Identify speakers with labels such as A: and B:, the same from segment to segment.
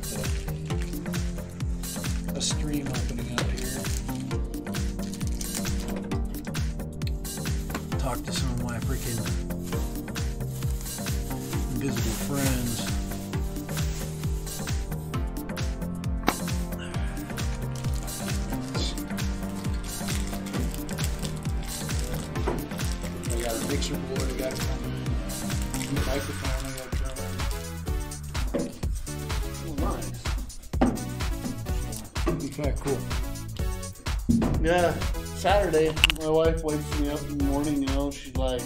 A: got a stream opening up here. Talk to some of my freaking invisible friends. I got a mixer board, I got to come in. Microphone, I got to turn on. Oh, nice. In fact, cool.
B: Yeah, Saturday, my wife wakes me up in the morning, you know, she's like,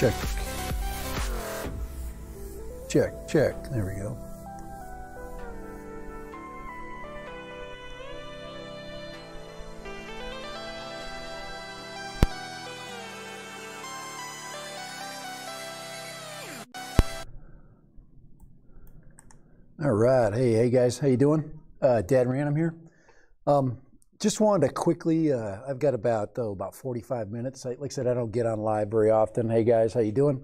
C: Check. Check, check. There we go. All right. Hey guys, how you doing? Dad Random here. Just wanted to quickly, I've got about 45 minutes. Like I said, I don't get on live very often. Hey guys, how you doing?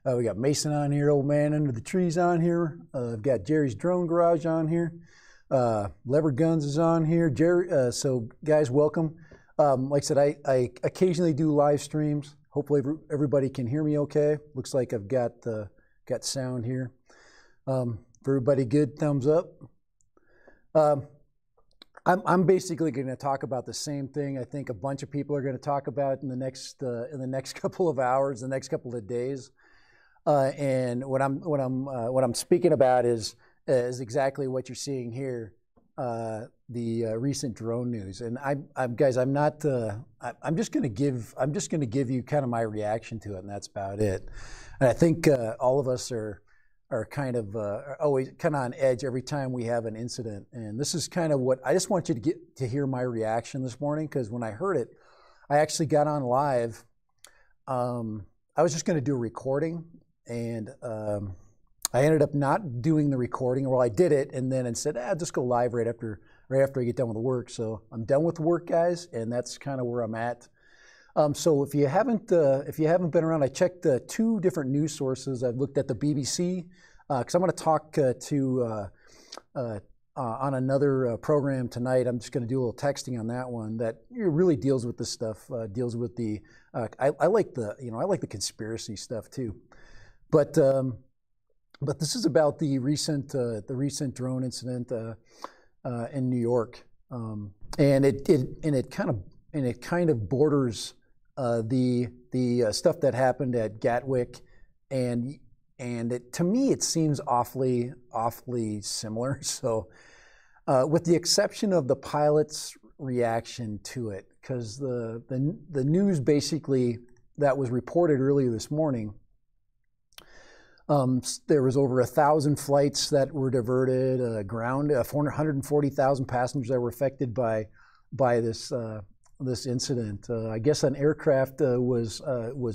C: We got Mason on here, old man under the trees on here. I've got Jerry's Drone Garage on here. Lever Guns is on here. Jerry, so guys, welcome. Like I said, I occasionally do live streams. Hopefully everybody can hear me okay. Looks like I've got sound here. Everybody good? Thumbs up. I'm basically going to talk about the same thing. I think a bunch of people are going to talk about in the next couple of hours, the next couple of days. And what I'm speaking about is exactly what you're seeing here, the recent drone news. And I'm just going to give you kind of my reaction to it, and that's about it. And I think all of us are kind of always kind of on edge every time we have an incident. And this is kind of what I just want you to hear my reaction this morning, because when I heard it, I actually got on live. I was just going to do a recording, and I ended up not doing the recording. Well, I did it, and then said, just go live right after I get done with work. So I'm done with work, guys, and that's kind of where I'm at. So if you haven't been around, I checked 2 different news sources. I've looked at the BBC, because I'm going to talk on another program tonight. I'm just going to do a little texting on that one that really deals with this stuff. Deals with the I like the conspiracy stuff too, but this is about the recent drone incident in New York, and it kind of borders the stuff that happened at Gatwick, and to me it seems awfully similar. So with the exception of the pilot's reaction to it, because the news basically that was reported earlier this morning, there was over 1,000 flights that were diverted, 440,000 passengers that were affected by this incident. I guess an aircraft was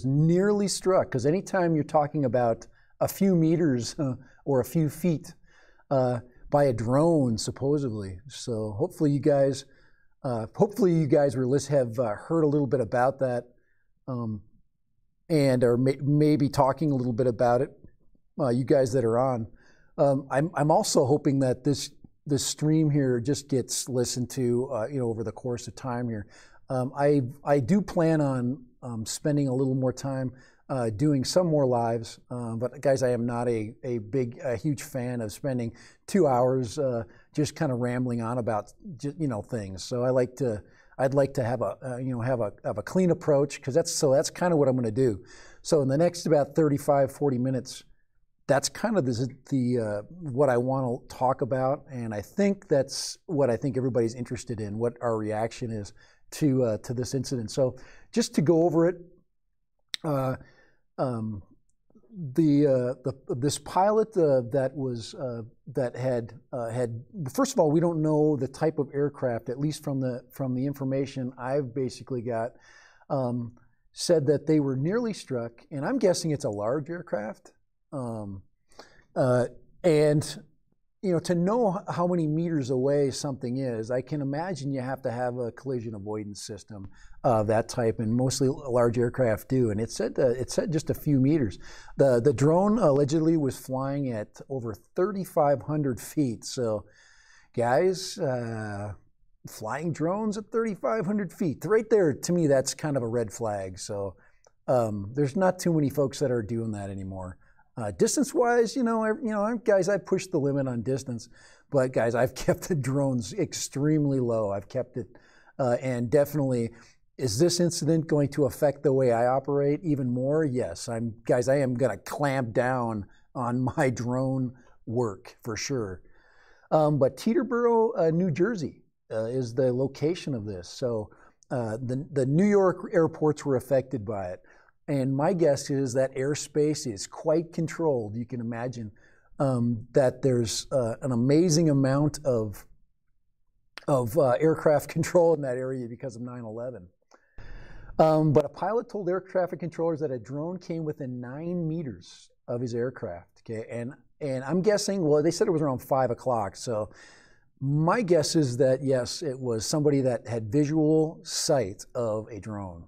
C: nearly struck, because anytime you're talking about a few meters or a few feet by a drone, supposedly. So hopefully you guys have heard a little bit about that, and are maybe talking a little bit about it. You guys that are on, I'm also hoping that this stream here just gets listened to over the course of time here. I do plan on spending a little more time doing some more lives, but guys, I am not a huge fan of spending 2 hours just kind of rambling on about things. So I'd like to have a clean approach, because that's kind of what I'm going to do. So in the next about 35-40 minutes, that's kind of what I want to talk about, and I think that's what I think everybody's interested in, what our reaction is to this incident. So just to go over it, this pilot that had first of all, we don't know the type of aircraft, at least from the information I've basically got, said that they were nearly struck, and I'm guessing it's a large aircraft. And to know how many meters away something is, I can imagine you have to have a collision avoidance system of that type, and mostly large aircraft do. And it said just a few meters. The drone allegedly was flying at over 3,500 feet. So, guys, flying drones at 3,500 feet, right there, to me, that's kind of a red flag. So, there's not too many folks that are doing that anymore. Distance-wise, guys, I've pushed the limit on distance, but guys, I've kept the drones extremely low. I've kept it, and definitely, is this incident going to affect the way I operate even more? Yes, I am going to clamp down on my drone work for sure. But Teterboro, New Jersey, is the location of this. So the New York airports were affected by it. And my guess is that airspace is quite controlled. You can imagine that there's an amazing amount of aircraft control in that area because of 9/11. But a pilot told air traffic controllers that a drone came within 9 meters of his aircraft. Okay, and I'm guessing, well, they said it was around 5 o'clock. So my guess is that, yes, it was somebody that had visual sight of a drone.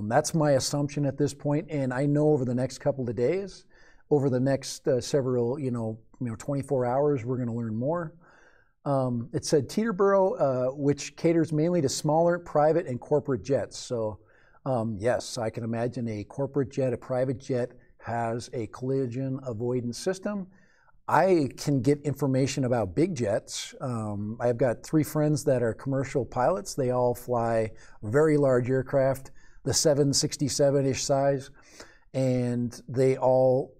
C: That's my assumption at this point, and I know over the next couple of days, over the next several, 24 hours, we're going to learn more. It said Teterboro, which caters mainly to smaller private and corporate jets. So, yes, I can imagine a corporate jet, a private jet has a collision avoidance system. I can get information about big jets. I've got 3 friends that are commercial pilots. They all fly very large aircraft, the 767-ish size, and they all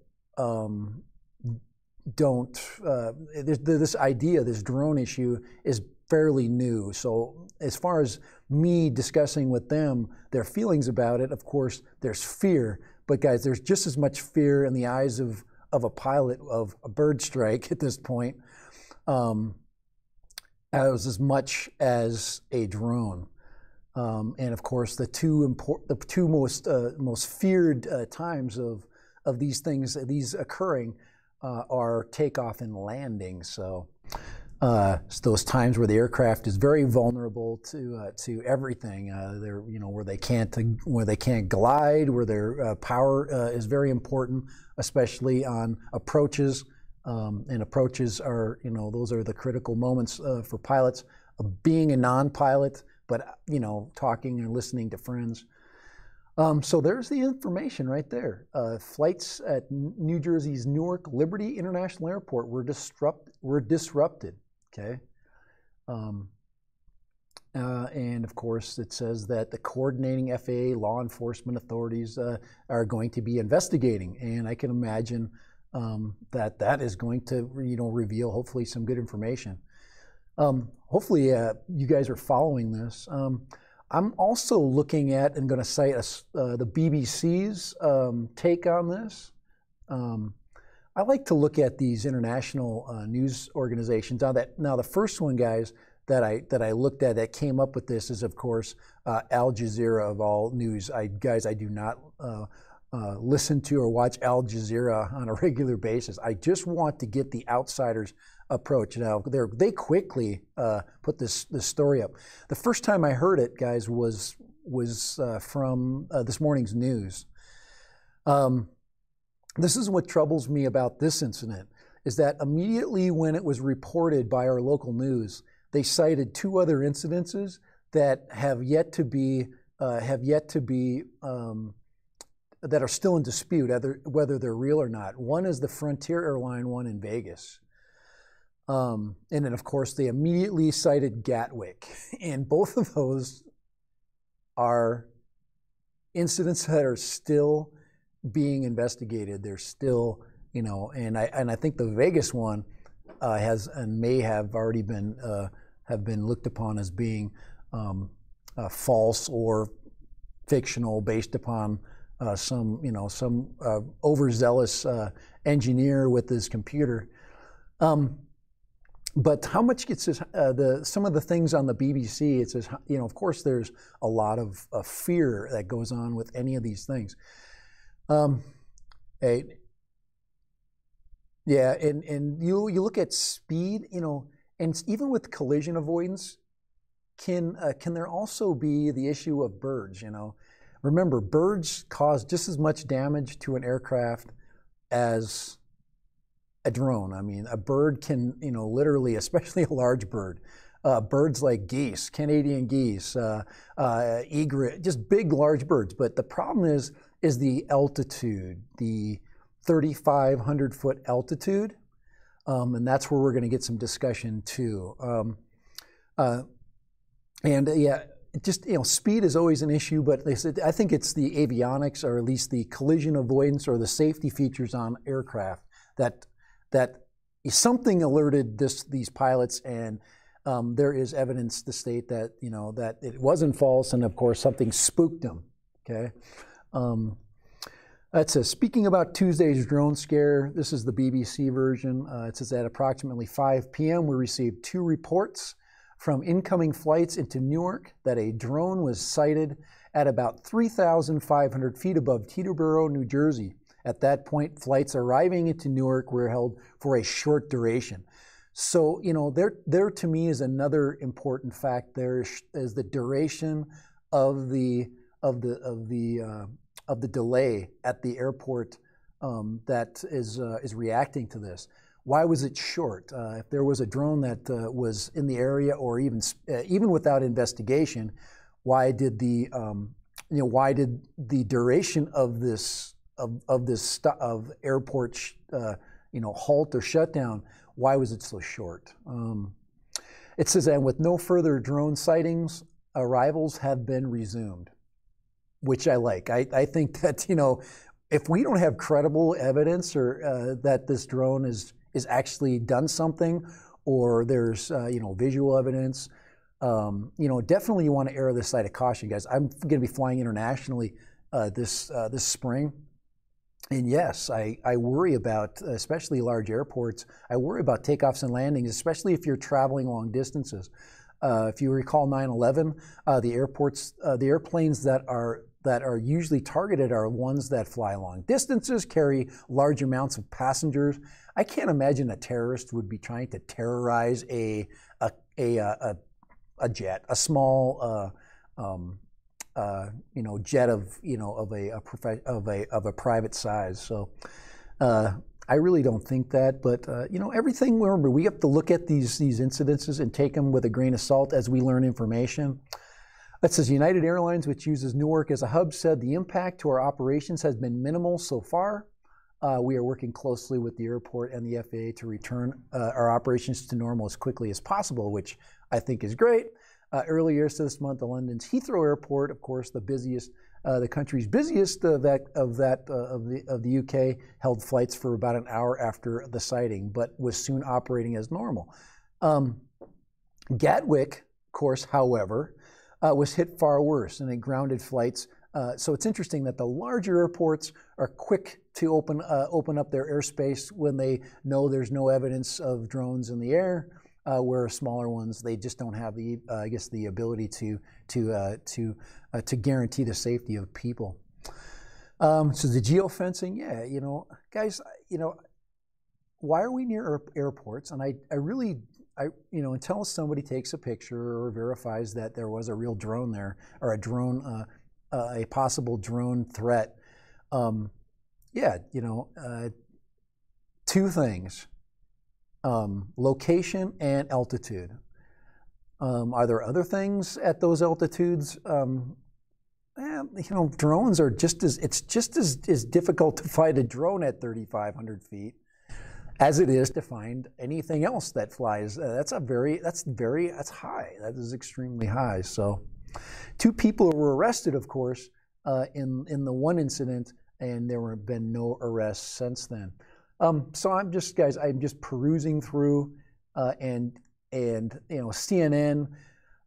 C: this idea, this drone issue is fairly new. So as far as me discussing with them their feelings about it, of course, there's fear. But guys, there's just as much fear in the eyes of a pilot of a bird strike at this point as much as a drone. And of course, the two most feared times of these things, these occurring, are takeoff and landing. So it's those times where the aircraft is very vulnerable to everything. They're where they can't glide, where their power is very important, especially on approaches. And approaches are those are the critical moments for pilots. Being a non-pilot, but talking and listening to friends. So there's the information right there. Flights at New Jersey's Newark Liberty International Airport were disrupted. Okay, and of course it says that the coordinating FAA law enforcement authorities are going to be investigating, and I can imagine that is going to reveal hopefully some good information. Hopefully you guys are following this. I'm also looking at and going to cite the BBC's take on this. I like to look at these international news organizations. Now the first one, guys, that I looked at that came up with this is, of course, Al Jazeera of all news. I do not listen to or watch Al Jazeera on a regular basis. I just want to get the outsider's approach. Now they quickly put this story up. The first time I heard it, guys, was from this morning's news. This is what troubles me about this incident, is that immediately when it was reported by our local news, they cited 2 other incidences that have yet to be that are still in dispute, whether they're real or not. One is the Frontier Airline one in Vegas. And then, of course, they immediately cited Gatwick. And both of those are incidents that are still being investigated. They're still, and I think the Vegas one has and may have already been looked upon as being false or fictional, based upon some overzealous engineer with his computer. But how much gets this, some of the things on the BBC, it says, of course there's a lot of fear that goes on with any of these things. And you look at speed, and even with collision avoidance, can there also be the issue of birds, Remember, birds cause just as much damage to an aircraft as a drone. I mean, a bird can, literally, especially a large bird, birds like geese, Canadian geese, egret, just big, large birds. But the problem is the altitude, the 3,500-foot altitude, and that's where we're going to get some discussion too. Speed is always an issue, but they said I think it's the avionics, or at least the collision avoidance or the safety features on aircraft that something alerted these pilots, and there is evidence to state that that it wasn't false, and of course something spooked them. Okay, It says, speaking about Tuesday's drone scare, this is the BBC version. It says at approximately 5 p.m. we received 2 reports from incoming flights into Newark that a drone was sighted at about 3,500 feet above Teterboro, New Jersey. At that point, flights arriving into Newark were held for a short duration. So, you know, there to me is another important fact. There is the duration of the delay at the airport that is reacting to this. Why was it short? If there was a drone that was in the area, or even without investigation, why did the duration of this airport halt or shutdown? Why was it so short? It says, and with no further drone sightings, arrivals have been resumed, which I like. I think that, you know, if we don't have credible evidence or that this drone is actually done something, or there's visual evidence, definitely you want to err on the side of caution, guys. I'm going to be flying internationally this spring. And yes, I worry about, especially large airports, I worry about takeoffs and landings, especially if you're traveling long distances. If you recall 9/11, the airplanes that are usually targeted are ones that fly long distances, carry large amounts of passengers. I can't imagine a terrorist would be trying to terrorize a jet, a small jet of a private size. So I really don't think that, but everything. Remember, we have to look at these incidences and take them with a grain of salt as we learn information. It says United Airlines, which uses Newark as a hub, said the impact to our operations has been minimal so far. We are working closely with the airport and the FAA to return our operations to normal as quickly as possible, which I think is great. Earlier this month, the London's Heathrow Airport, of course, the country's busiest of the UK, held flights for about an hour after the sighting, but was soon operating as normal. Gatwick, of course, however, was hit far worse, and it grounded flights. So it's interesting that the larger airports are quick to open up their airspace when they know there's no evidence of drones in the air. Where smaller ones, they just don't have the ability to guarantee the safety of people. So the geofencing, guys, why are we near airports? And I really, until somebody takes a picture or verifies that there was a real drone there, or a possible drone threat, two things. Location and altitude. Are there other things at those altitudes? Drones are it's just as difficult to find a drone at 3,500 feet as it is to find anything else that flies. That's high. That is extremely high. So 2 people were arrested, of course, in the one incident, and there have been no arrests since then. So I'm just perusing through, and CNN.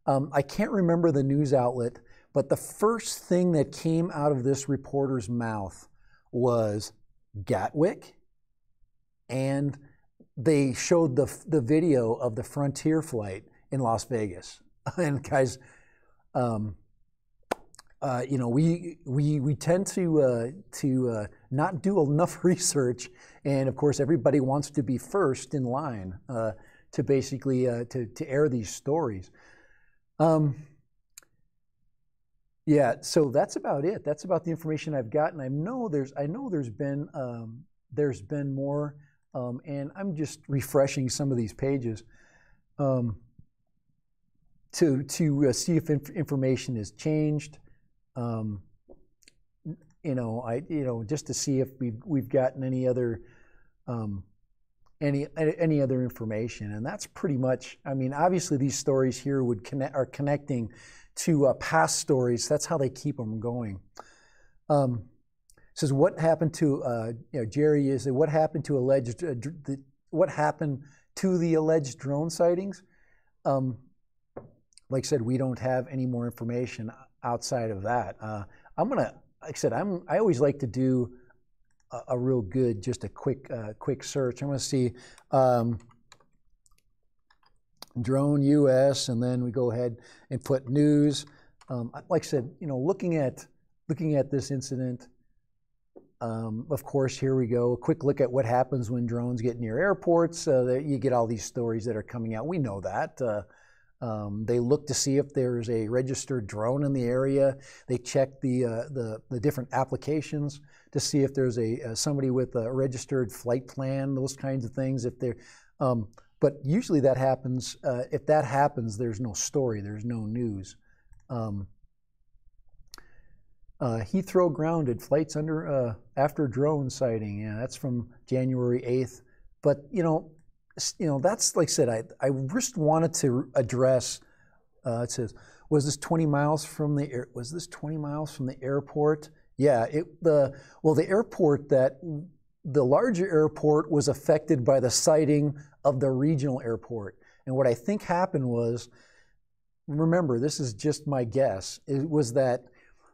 C: I can't remember the news outlet, but the first thing that came out of this reporter's mouth was Gatwick, and they showed the video of the Frontier flight in Las Vegas. And guys, we tend to not do enough research, and of course everybody wants to be first in line to basically to air these stories. So that's about it. That's about the information I've gotten. I know there's been more, and I'm just refreshing some of these pages to see if information has changed. Just to see if we've gotten any other information, and that's pretty much. I mean, obviously these stories here are connecting to past stories. That's how they keep them going. Says what happened to Jerry is what happened to the alleged drone sightings. Like I said, we don't have any more information outside of that. I'm gonna like I said, I always like to do a real good, just a quick search. I'm going to see drone US, and then we go ahead and put news. Like I said, looking at this incident. Of course, here we go. A quick look at what happens when drones get near airports. You get all these stories that are coming out. We know that. They look to see if there's a registered drone in the area. They check the different applications to see if there's somebody with a registered flight plan, those kinds of things. But usually that happens. If that happens, there's no story. There's no news. Heathrow grounded, flights after drone sighting. Yeah, that's from January 8th. But that's, like I said, I just wanted to address. It says, was this 20 miles from the airport? Yeah. The airport the larger airport was affected by the sighting of the regional airport. And what I think happened was, remember, this is just my guess, it was that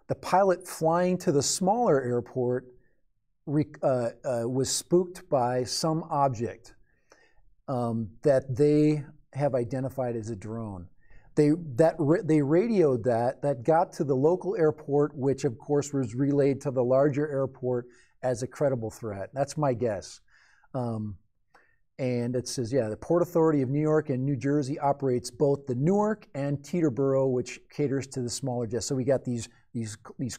C: the pilot flying to the smaller airport was spooked by some object that they have identified as a drone. They radioed that got to the local airport, which of course was relayed to the larger airport as a credible threat. That's my guess. And it says, yeah, the Port Authority of New York and New Jersey operates both the Newark and Teterboro, which caters to the smaller jets. So we got these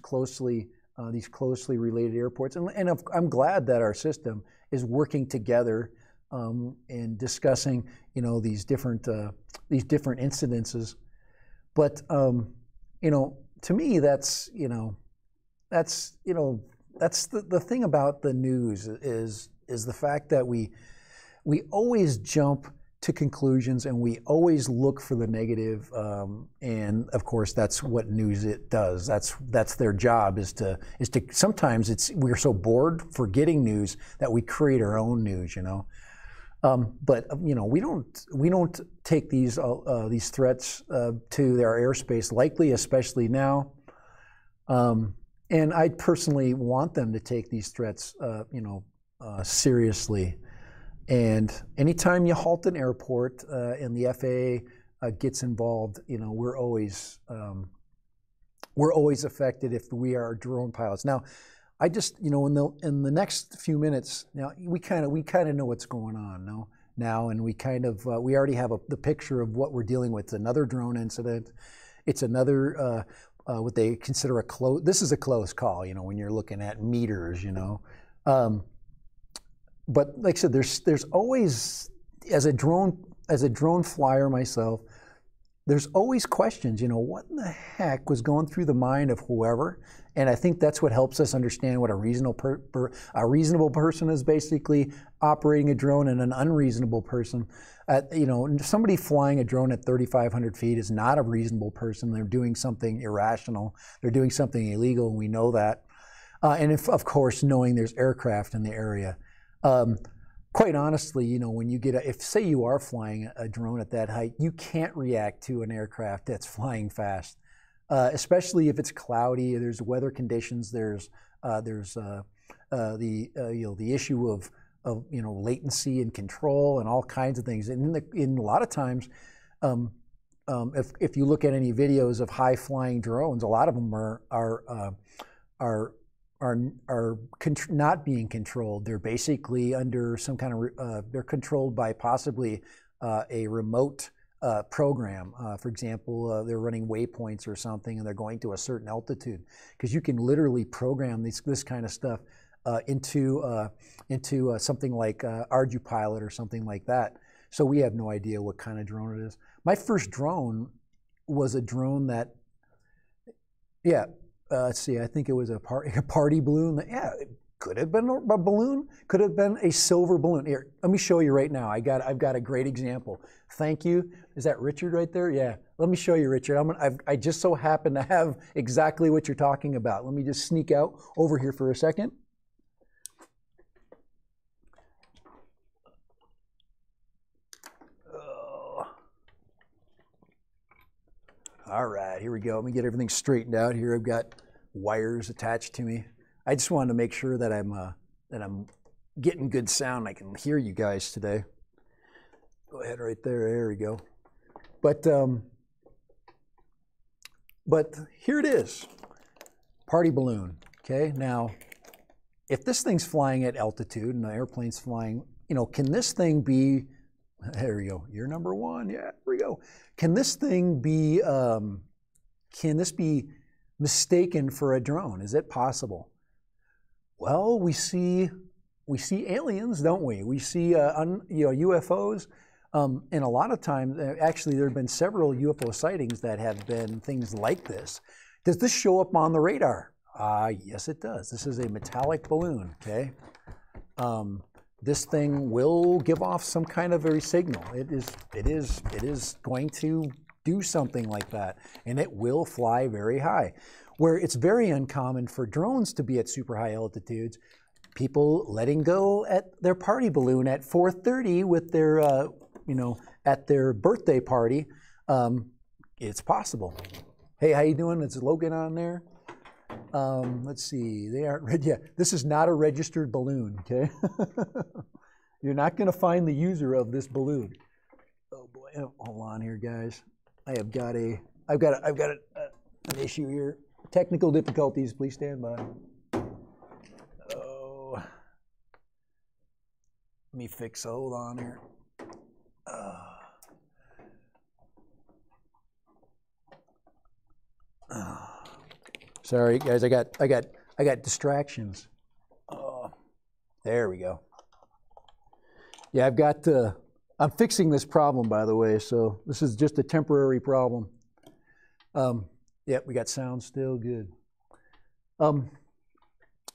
C: closely related airports, and I'm glad that our system is working together and discussing these different incidences. But to me, that's the thing about the news is the fact that we always jump to conclusions and we always look for the negative, and of course that's what news it does. That's their job, is to sometimes we're so bored forgetting news that we create our own news, but we don't take these threats to our airspace lightly, especially now. And I personally want them to take these threats seriously. And anytime you halt an airport and the FAA gets involved, we're always affected if we are drone pilots. Now, I just in the next few minutes, now we kind of know what's going on now, and we already have the picture of what we're dealing with. It's another drone incident. It's another what they consider this is a close call. When you're looking at meters, But like I said, there's always, as a drone flyer myself, there's always questions. What in the heck was going through the mind of whoever? And I think that's what helps us understand what a reasonable person is basically operating a drone, and an unreasonable person. Somebody flying a drone at 3,500 feet is not a reasonable person. They're doing something irrational. They're doing something illegal, and we know that. And of course, knowing there's aircraft in the area. Quite honestly, when you if say you are flying a drone at that height, you can't react to an aircraft that's flying fast, especially if it's cloudy. There's weather conditions. There's the issue of latency and control and all kinds of things. And in a lot of times, if you look at any videos of high flying drones, a lot of them are not being controlled. They're basically under some kind of, they're controlled by possibly a remote program. For example, they're running waypoints or something, and they're going to a certain altitude, because you can literally program this kind of stuff into something like ArduPilot or something like that. So we have no idea what kind of drone it is. My first drone was a drone that, yeah, let's see, I think it was a party balloon. Yeah, it could have been a balloon, could have been a silver balloon. Here, let me show you right now. I've got a great example. Thank you. Is that Richard right there? Yeah. Let me show you, Richard. I just so happen to have exactly what you're talking about. Let me just sneak out over here for a second. All right, here we go. Let me get everything straightened out here. I've got wires attached to me. I just wanted to make sure that I'm getting good sound. I can hear you guys today. Go ahead right there. There we go. But here it is, party balloon. Okay, now if this thing's flying at altitude and the airplane's flying, you know, can this thing be? There we go. You're number one. Yeah, here we go. Can this thing be? Can this be mistaken for a drone? Is it possible? Well, we see aliens, don't we? We see UFOs, and a lot of times, actually, there have been several UFO sightings that have been things like this. Does this show up on the radar? Yes, it does. This is a metallic balloon. Okay, this thing will give off some kind of a signal. It is going to do something like that, and it will fly very high. Where it's very uncommon for drones to be at super high altitudes, people letting go at their party balloon at 4:30 with their, at their birthday party, it's possible. Hey, how you doing? Is Logan on there? Let's see, they aren't ready yet. This is not a registered balloon, okay? You're not gonna find the user of this balloon. Oh boy, hold on here, guys. I've got an issue here. Technical difficulties, please stand by. Oh, let me fix, hold on here. Sorry guys, I got distractions. Oh, there we go. Yeah, I'm fixing this problem, by the way, so this is just a temporary problem. Yeah, we got sound still good.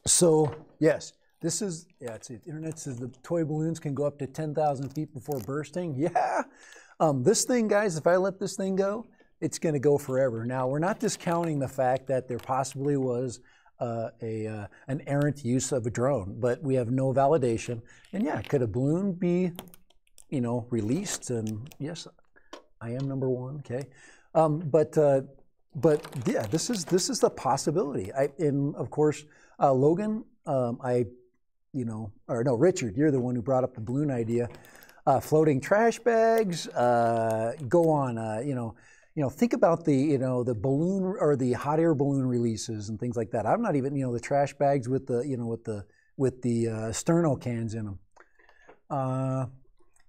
C: So yes, this is, it's the internet says the toy balloons can go up to 10,000 feet before bursting. Yeah, this thing, guys, if I let this thing go, it's going to go forever. Now, we're not discounting the fact that there possibly was an errant use of a drone, but we have no validation. And yeah, could a balloon be, released? And yes, I am number one. Okay, but yeah, this is the possibility. And of course, Logan, Richard, you're the one who brought up the balloon idea. Floating trash bags. Go on. Think about the balloon or the hot air balloon releases and things like that. I'm not even the trash bags with the sterno cans in them.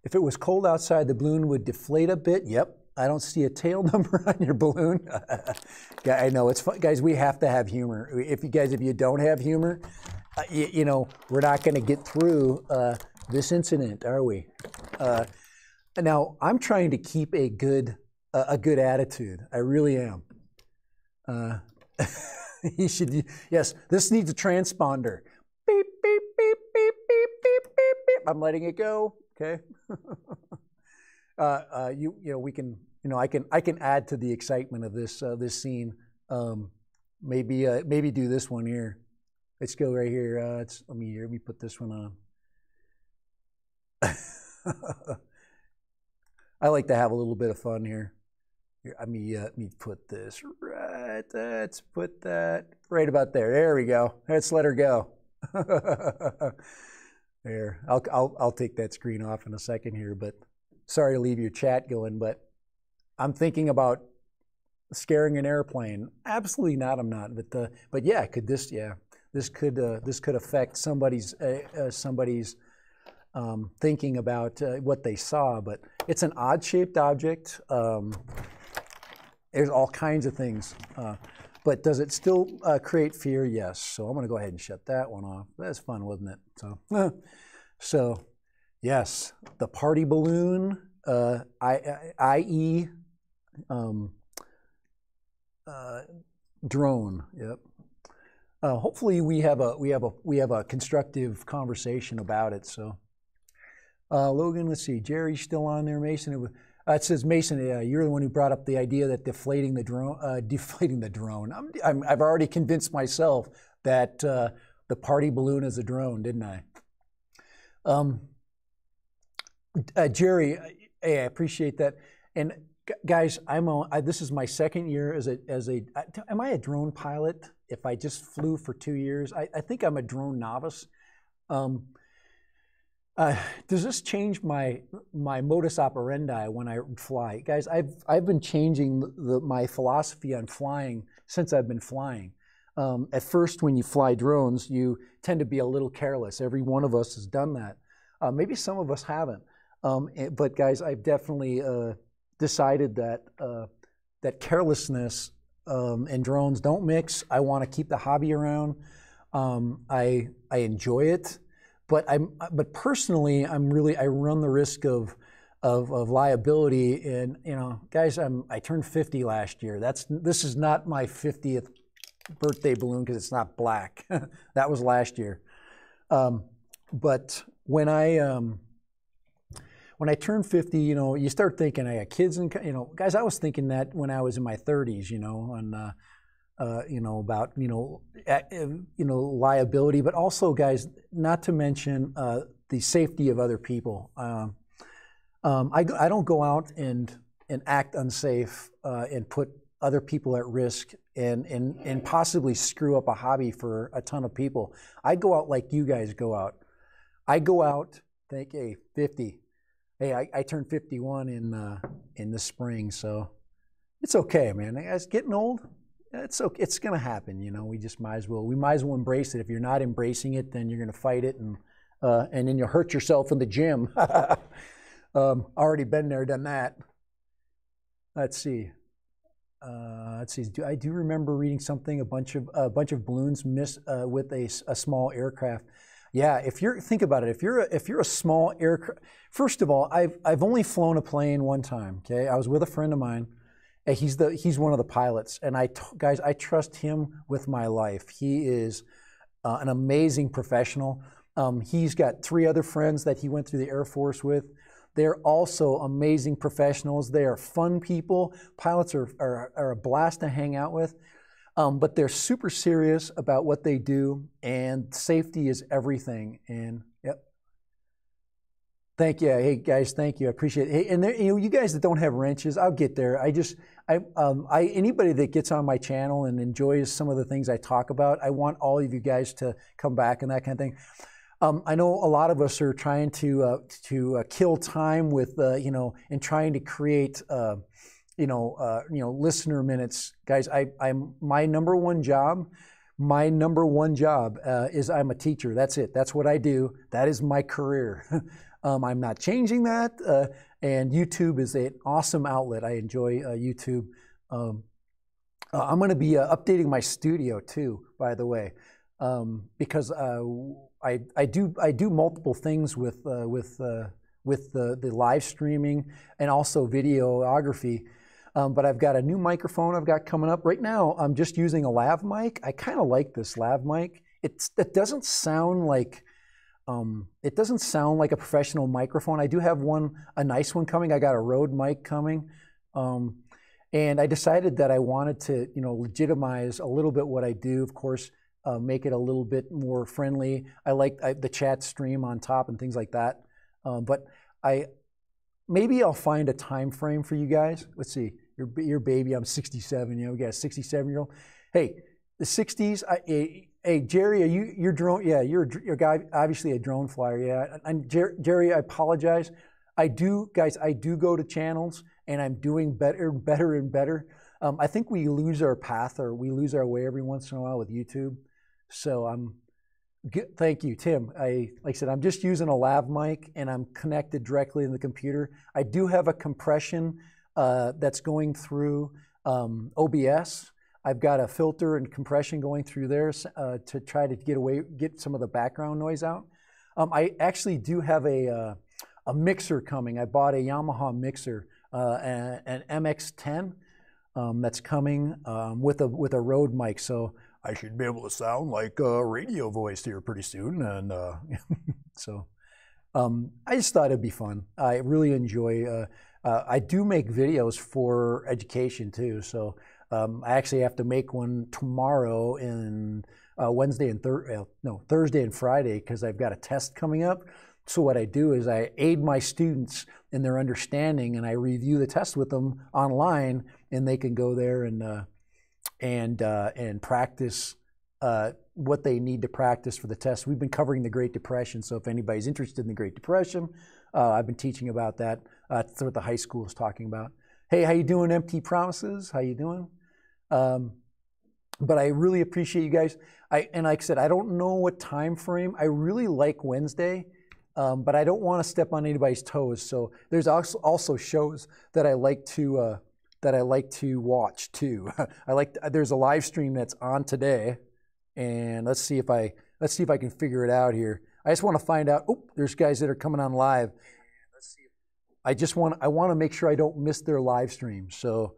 C: If it was cold outside, the balloon would deflate a bit. Yep. I don't see a tail number on your balloon. I know it's fun, guys. We have to have humor. If you don't have humor, we're not going to get through this incident, are we? Now I'm trying to keep a good attitude. I really am. You should. Yes, this needs a transponder. Beep beep beep beep beep beep beep beep. I'm letting it go. Okay. We can. I can add to the excitement of this scene. Maybe do this one here. Let's go right here. Let me put this one on. I like to have a little bit of fun here. Let me put this right. Let's put that right about there. There we go. Let's let her go. There. I'll take that screen off in a second here, but sorry to leave your chat going, but I'm thinking about scaring an airplane. Absolutely not. I'm not. But yeah, this could affect somebody's thinking about what they saw. But it's an odd-shaped object. There's all kinds of things. But does it still create fear? Yes. So I'm going to go ahead and shut that one off. That's fun, wasn't it? So yes, the party balloon, i.e. Drone. Yep. Hopefully we have a constructive conversation about it. So Logan, let's see, Jerry's still on there. Mason, it says Mason, you're the one who brought up the idea that deflating the drone. I've already convinced myself that the party balloon is a drone, didn't I? Jerry, I appreciate that. And Guys, this is my second year as a. Am I a drone pilot? If I just flew for 2 years, I think I'm a drone novice. Does this change my modus operandi when I fly, guys? I've been changing my philosophy on flying since I've been flying. At first, when you fly drones, you tend to be a little careless. Every one of us has done that. Maybe some of us haven't. But guys, I've definitely decided that that carelessness and drones don't mix. I want to keep the hobby around. I enjoy it, but personally, I run the risk of liability. And guys, I turned 50 last year. This is not my 50th birthday balloon because it's not black. That was last year. But when I turned 50, you start thinking I got kids and guys. I was thinking that when I was in my 30s, about liability, but also, guys, not to mention the safety of other people. I don't go out and act unsafe and put other people at risk and possibly screw up a hobby for a ton of people. I go out like you guys go out. I go out, think, hey, 50. Hey, I turned 51 in the spring, so it's okay, man. As getting old, it's okay. It's gonna happen, We just might as well embrace it. If you're not embracing it, then you're gonna fight it, and then you'll hurt yourself in the gym. Already been there, done that. Let's see. I do remember reading something. A bunch of balloons missed with a small aircraft. Yeah, think about it. If you're a small aircraft, first of all, I've only flown a plane one time. Okay, I was with a friend of mine. And he's one of the pilots, and guys, I trust him with my life. He is an amazing professional. He's got 3 other friends that he went through the Air Force with. They're also amazing professionals. They are fun people. Pilots are a blast to hang out with. But they're super serious about what they do, and safety is everything. And yep. Thank you. Hey guys, thank you. I appreciate it. Hey, and you guys that don't have wrenches, I'll get there. Anybody that gets on my channel and enjoys some of the things I talk about, I want all of you guys to come back and that kind of thing. I know a lot of us are trying to kill time with and trying to create listener minutes. Guys, my number one job is I'm a teacher. That's it. That's what I do. That is my career. I'm not changing that. And YouTube is an awesome outlet. I enjoy YouTube. I'm going to be updating my studio too, by the way, because I do multiple things with the live streaming and also videography. But I've got a new microphone I've got coming up. Right now, I'm just using a lav mic. I kind of like this lav mic. It doesn't sound like a professional microphone. I do have a nice one coming. I got a Rode mic coming. And I decided that I wanted to, legitimize a little bit what I do. Of course, make it a little bit more friendly. I like the chat stream on top and things like that. But maybe I'll find a time frame for you guys. Let's see, your baby. I'm 67. We got a 67-year-old. Hey, the 60s. Hey, Jerry, you're drone? Yeah, you're a guy, obviously a drone flyer. Yeah, and Jerry, I apologize. I do go to channels, and I'm doing better and better. I think we lose our path, or we lose our way every once in a while with YouTube. So thank you, Tim. Like I said, I'm just using a lav mic, and I'm connected directly in the computer. I do have a compression that's going through OBS. I've got a filter and compression going through there to try to get some of the background noise out. I actually do have a mixer coming. I bought a Yamaha mixer, an MX-10 that's coming with a Rode mic. So I should be able to sound like a radio voice here pretty soon. And so I just thought it'd be fun. I really enjoy. I do make videos for education too. So. I actually have to make one tomorrow and Thursday and Friday because I've got a test coming up. So what I do is I aid my students in their understanding, and I review the test with them online, and they can go there and practice what they need to practice for the test. We've been covering the Great Depression, so if anybody's interested in the Great Depression, I've been teaching about that. That's what the high school is talking about. Hey, how you doing, Empty Promises? How you doing? But I really appreciate you guys. And like I said, I don't know what time frame. I really like Wednesday, but I don't want to step on anybody's toes. So there's also shows that I like to watch too. There's a live stream that's on today, and let's see if I can figure it out here. I just want to find out. Oh, there's guys that are coming on live. Let's see. I want to make sure I don't miss their live stream. So,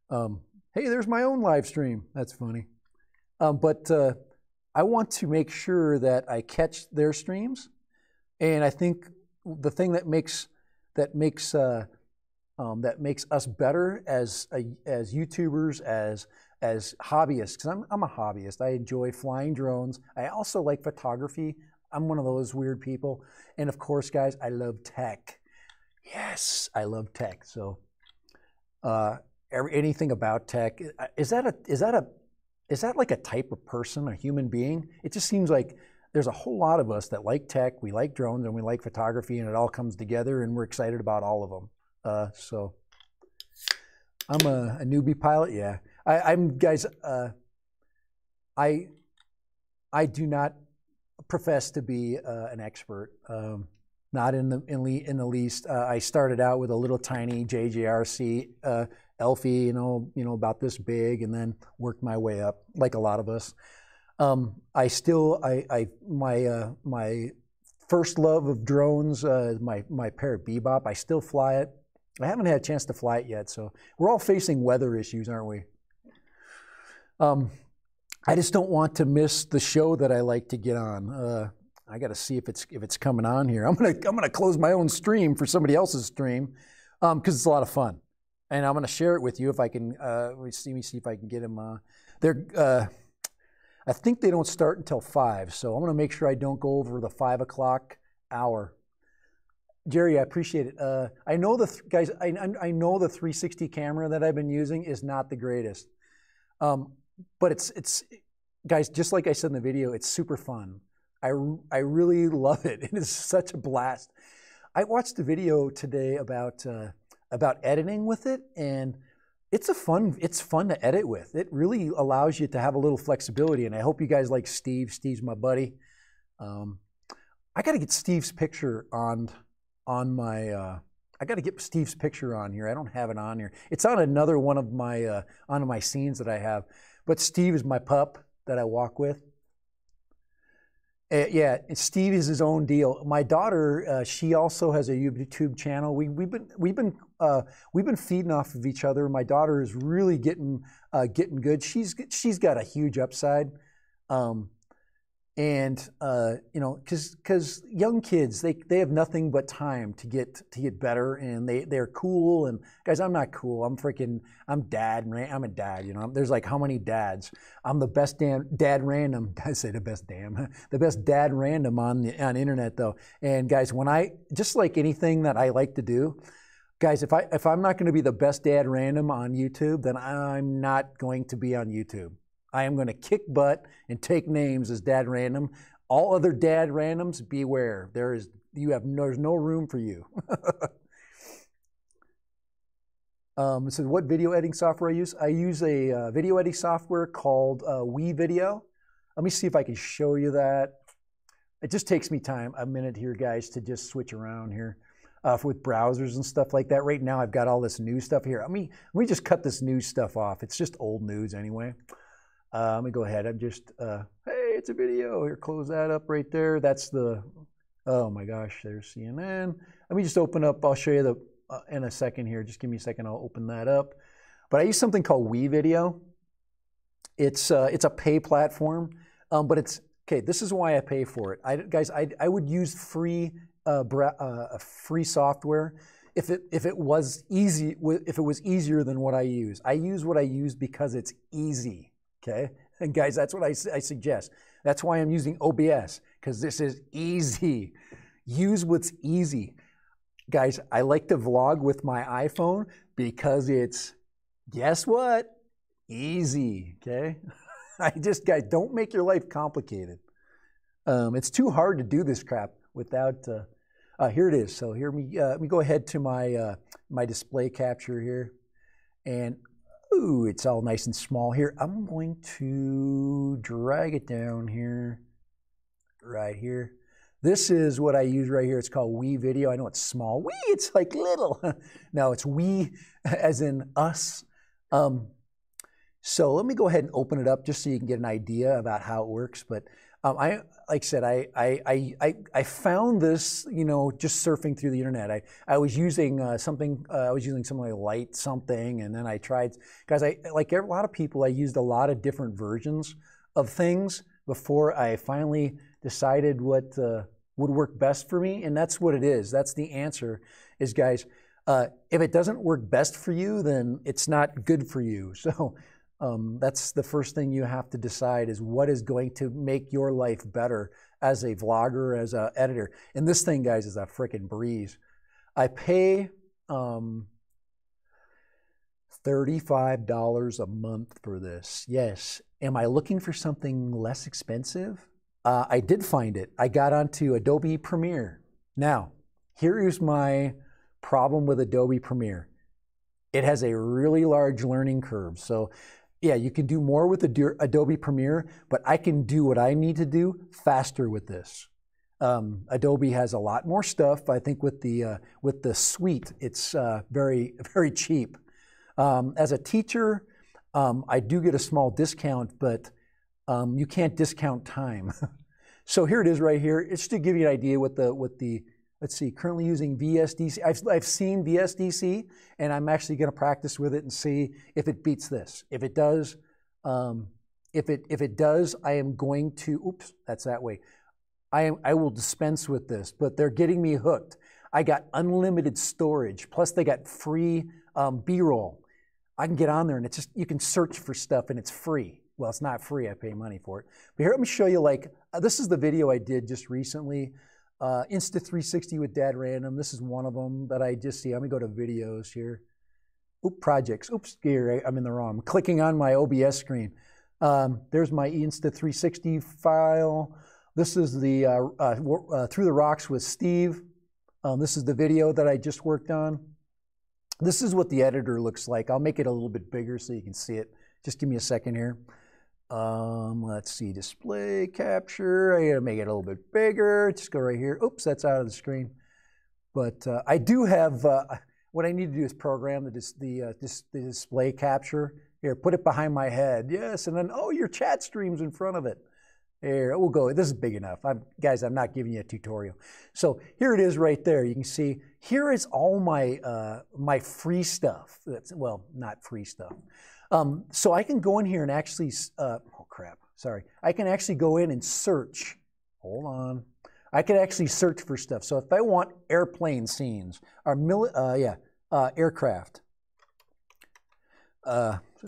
C: hey, there's my own live stream. That's funny. But I want to make sure that I catch their streams, and I think the thing that makes us better as YouTubers, as hobbyists, because I'm a hobbyist. I enjoy flying drones. I also like photography. I'm one of those weird people. And of course, guys, I love tech. Yes, I love tech. So anything about tech, is that like a type of person, a human being? It just seems like there's a whole lot of us that like tech, we like drones, and we like photography, and it all comes together, and we're excited about all of them. So I'm a newbie pilot. Yeah, I'm guys. I do not profess to be an expert. Not in the least. I started out with a little tiny JJRC Elfie, you know, about this big, and then worked my way up, like a lot of us. My first love of drones, my Parrot Bebop. I still fly it. I haven't had a chance to fly it yet, so we're all facing weather issues, aren't we? I just don't want to miss the show that I like to get on. I got to see if it's coming on here. I'm gonna close my own stream for somebody else's stream, because it's a lot of fun, and I'm gonna share it with you if I can. Let me see if I can get them. I think they don't start until 5, so I'm gonna make sure I don't go over the 5 o'clock hour. Jerry, I appreciate it. I know guys. I know the 360 camera that I've been using is not the greatest, but it's guys. Just like I said in the video, it's super fun. I really love it. It is such a blast. I watched a video today about editing with it, and it's fun to edit with. It really allows you to have a little flexibility, and I hope you guys like Steve. Steve's my buddy. I got to get Steve's picture on my. I got to get Steve's picture on here. I don't have it on here. It's on another one of my scenes that I have. But Steve is my pup that I walk with. Yeah, Steve is his own deal. My daughter, she also has a YouTube channel. We've been feeding off of each other. My daughter is really getting good. She's got a huge upside, and you know, because young kids they have nothing but time to get better, and they're cool. And guys, I'm not cool. I'm dad. I'm a dad. You know, there's like how many dads? I'm the best dad random. I say the best dad random on internet though. And guys, when I just like anything that I like to do, guys, if I'm not going to be the best dad random on YouTube, then I'm not going to be on YouTube. I am going to kick butt and take names as dad random. All other dad randoms, beware. There's no room for you. So what video editing software I use? I use a video editing software called WeVideo. Let me see if I can show you that. It just takes me a minute here, guys, to just switch around here with browsers and stuff like that. Right now, I've got all this new stuff here. Let me just cut this new stuff off. It's just old news anyway. Let me go ahead. I'm just, hey, it's a video. Here, close that up right there. That's oh my gosh, there's CNN. Let me just open up. I'll show you in a second here. Just give me a second. I'll open that up. But I use something called WeVideo. It's a pay platform, but it's okay. This is why I pay for it. Guys, I would use free software if it was easy. If it was easier than what I use. I use what I use because it's easy. Okay, and guys, that's what I suggest. That's why I'm using OBS, because this is easy. use what's easy. Guys, I like to vlog with my iPhone because it's, guess what? Easy, okay? Guys, don't make your life complicated. It's too hard to do this crap without, here it is. So here, let me go ahead to my, my display capture here. And, ooh, it's all nice and small here. I'm going to drag it down here, right here. This is what I use right here. It's called We Video. I know it's small. We, it's like little. No, it's we as in us. So let me go ahead and open it up just so you can get an idea about how it works. But like I said, I found this, you know, just surfing through the internet. I was using something like Light something, and then I tried, guys, like a lot of people, I used a lot of different versions of things before I finally decided what would work best for me, and that's what it is. That's the answer, is guys, if it doesn't work best for you, then it's not good for you. So that's the first thing you have to decide, is what is going to make your life better as a vlogger, as an editor. And this thing, guys, is a freaking breeze. I pay $35 a month for this. Yes. Am I looking for something less expensive? I did find it. I got onto Adobe Premiere. Now, here is my problem with Adobe Premiere. It has a really large learning curve. So yeah, you can do more with Adobe Premiere, but I can do what I need to do faster with this. Adobe has a lot more stuff. I think with the suite, it's very, very cheap. As a teacher, I do get a small discount, but you can't discount time. So here it is right here. It's to give you an idea what the let's see, currently using VSDC. I've seen VSDC, and I'm actually going to practice with it and see if it beats this. If it does, if it does, I am going to. Oops, that's that way. I will dispense with this, but they're getting me hooked. I got unlimited storage, plus they got free B-roll. I can get on there, and it's just, you can search for stuff, and it's free. Well, it's not free. I pay money for it. But here, let me show you. Like this is the video I did just recently. Insta360 with Dad Random. This is one of them that I just see. Let me go to videos here. Oop, projects. Oops, here, I'm in the wrong. I'm clicking on my OBS screen. There's my Insta360 file. This is the Through the Rocks with Steve. This is the video that I just worked on. This is what the editor looks like. I'll make it a little bit bigger so you can see it. Just give me a second here. Let's see, display capture. I gotta make it a little bit bigger. Just go right here. Oops, that's out of the screen. But I do have, what I need to do is program the display capture. Here, put it behind my head. Yes, and then, oh, your chat stream's in front of it. Here, we'll go. This is big enough. Guys, I'm not giving you a tutorial. So here it is right there. You can see, here is all my, my free stuff. Well, not free stuff. So I can go in here and actually, oh crap, sorry. I can actually go in and search. Hold on. I can actually search for stuff. So if I want airplane scenes, or aircraft,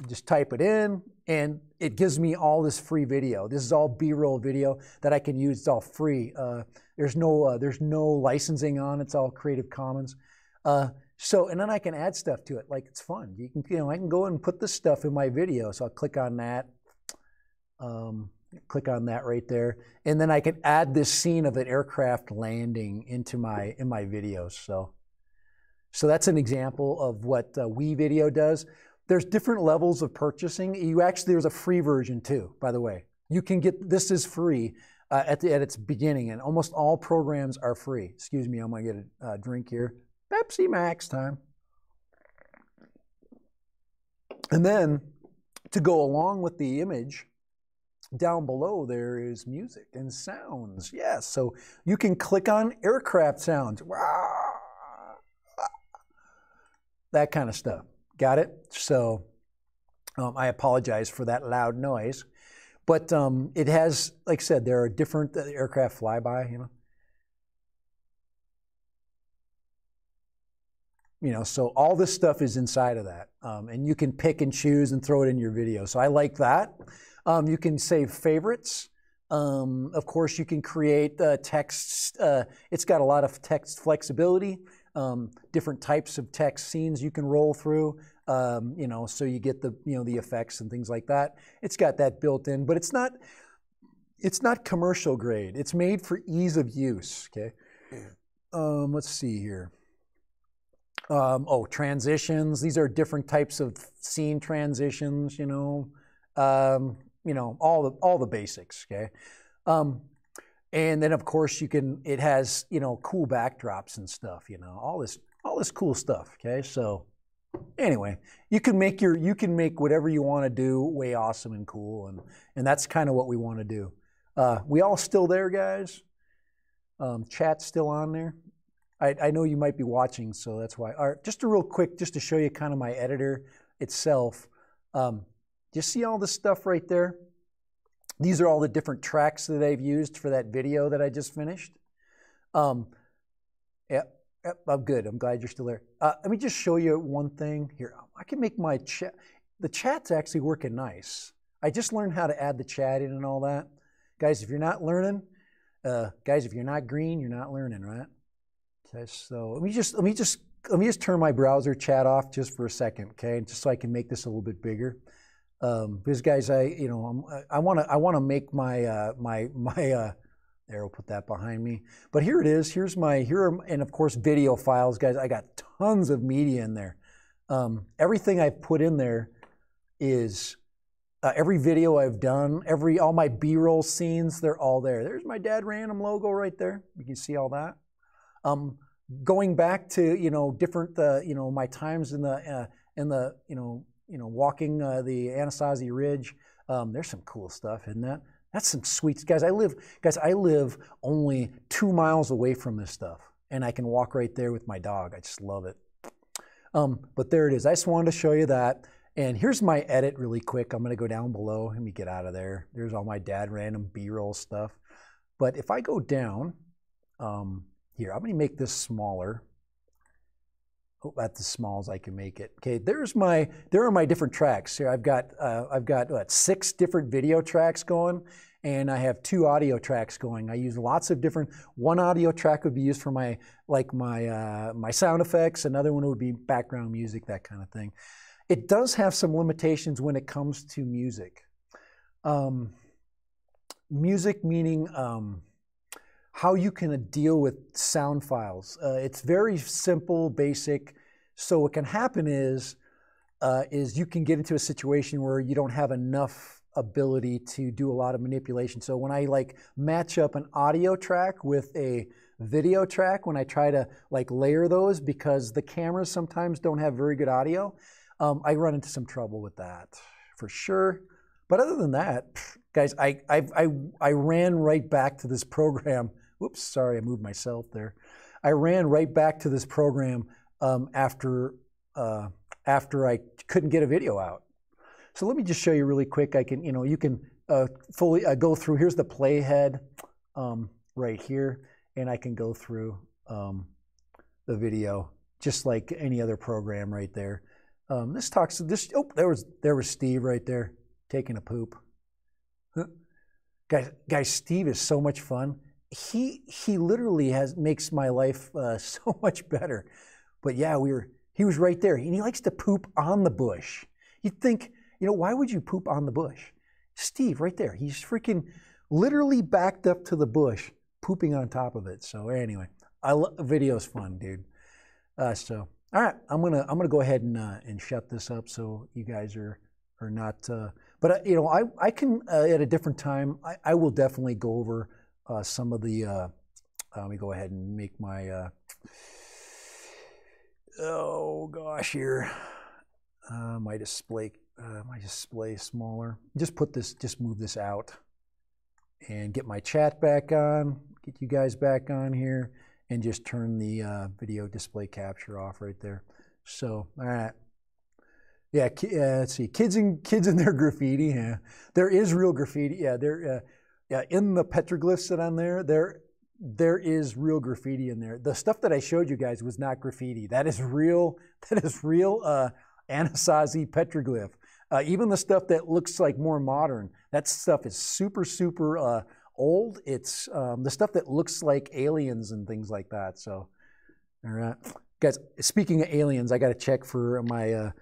C: just type it in, and it gives me all this free video. This is all B-roll video that I can use. It's all free. There's no licensing on. It's all Creative Commons. So, and then I can add stuff to it. Like, it's fun. You can, I can go and put this stuff in my video. So I'll click on that. Click on that right there, and then I can add this scene of an aircraft landing into my videos. So that's an example of what We Video does. There's different levels of purchasing. There's a free version too, by the way. You can get, this is free at its beginning, and almost all programs are free. Excuse me, I'm gonna get a drink here. Pepsi Max time. And then to go along with the image, down below there is music and sounds. Yes, so you can click on aircraft sounds. That kind of stuff. Got it? So I apologize for that loud noise. But it has, like I said, there are different aircraft flyby, so all this stuff is inside of that. And you can pick and choose and throw it in your video. So I like that. You can save favorites. Of course, you can create text. It's got a lot of text flexibility, different types of text scenes you can roll through, you know, so you get the, you know, the effects and things like that. It's got that built in, but it's not commercial grade. It's made for ease of use, okay? Let's see here. Oh, transitions. These are different types of scene transitions, you know, all the basics, okay? And then of course it has, you know, cool backdrops and stuff, you know, all this cool stuff, okay? So anyway, you can make whatever you want to do way awesome and cool, and that's kind of what we want to do. We all still there, guys? Chat's still on there? I know you might be watching, so that's why. All right, just a real quick, just to show you kind of my editor itself. You see all this stuff right there? These are all the different tracks that I've used for that video that I just finished. Yep, I'm good. I'm glad you're still there. Let me just show you one thing here. I can make my chat. The chat's actually working nice. I just learned how to add the chat in and all that. Guys, if you're not learning, guys, if you're not green, you're not learning, right? Okay, so let me just turn my browser chat off just for a second, okay? Just so I can make this a little bit bigger. Because guys, I want to make my there, we'll put that behind me. But here it is. And of course video files, guys. I got tons of media in there. Everything I've put in there is every video I've done, all my B-roll scenes, they're all there. There's my Dad Random logo right there. You can see all that. Going back to, you know, different, you know, my times in the walking the Anasazi Ridge. There's some cool stuff, isn't that? That's some sweet, guys. I live only 2 miles away from this stuff, and I can walk right there with my dog. I just love it. But there it is. I just wanted to show you that. And here's my edit really quick. I'm going to go down below. Let me get out of there. There's all my Dad Random B-roll stuff. But if I go down, here, I'm going to make this smaller. Oh, that's as small as I can make it. Okay, there are my different tracks. Here I've got what, 6 different video tracks going, and I have 2 audio tracks going. I use lots of different. One audio track would be used for my sound effects. Another one would be background music, that kind of thing. It does have some limitations when it comes to music. Music meaning how you can deal with sound files. It's very simple, basic. So what can happen is you can get into a situation where you don't have enough ability to do a lot of manipulation. So when I match up an audio track with a video track, when I try to layer those, because the cameras sometimes don't have very good audio, I run into some trouble with that for sure. But other than that, guys, I ran right back to this program. Whoops, sorry, I moved myself there. I ran right back to this program after I couldn't get a video out. So let me just show you really quick. You can fully go through. Here's the playhead right here, and I can go through the video just like any other program right there. Oh, there was Steve right there taking a poop. Guys, Steve is so much fun. He literally makes my life so much better. But yeah, he was right there, and he likes to poop on the bush. You'd think, why would you poop on the bush? Steve, right there, he's freaking literally backed up to the bush, pooping on top of it. So anyway, video's fun, dude. So all right, I'm gonna go ahead and shut this up so you guys are not. But I can at a different time. I will definitely go over some of the. Let me go ahead and make my. Oh gosh, here, my display smaller. Just move this out, and get my chat back on. Get you guys back on here, and just turn the video display capture off right there. So all right. Yeah, let's see. Kids in their graffiti. Yeah, there is real graffiti. Yeah, in the petroglyphs that on there is real graffiti in there. The stuff that I showed you guys was not graffiti. That is real. That is real Anasazi petroglyph. Even the stuff that looks like more modern, that stuff is super, super old. It's the stuff that looks like aliens and things like that. So, all right, guys. Speaking of aliens, I got to check for my.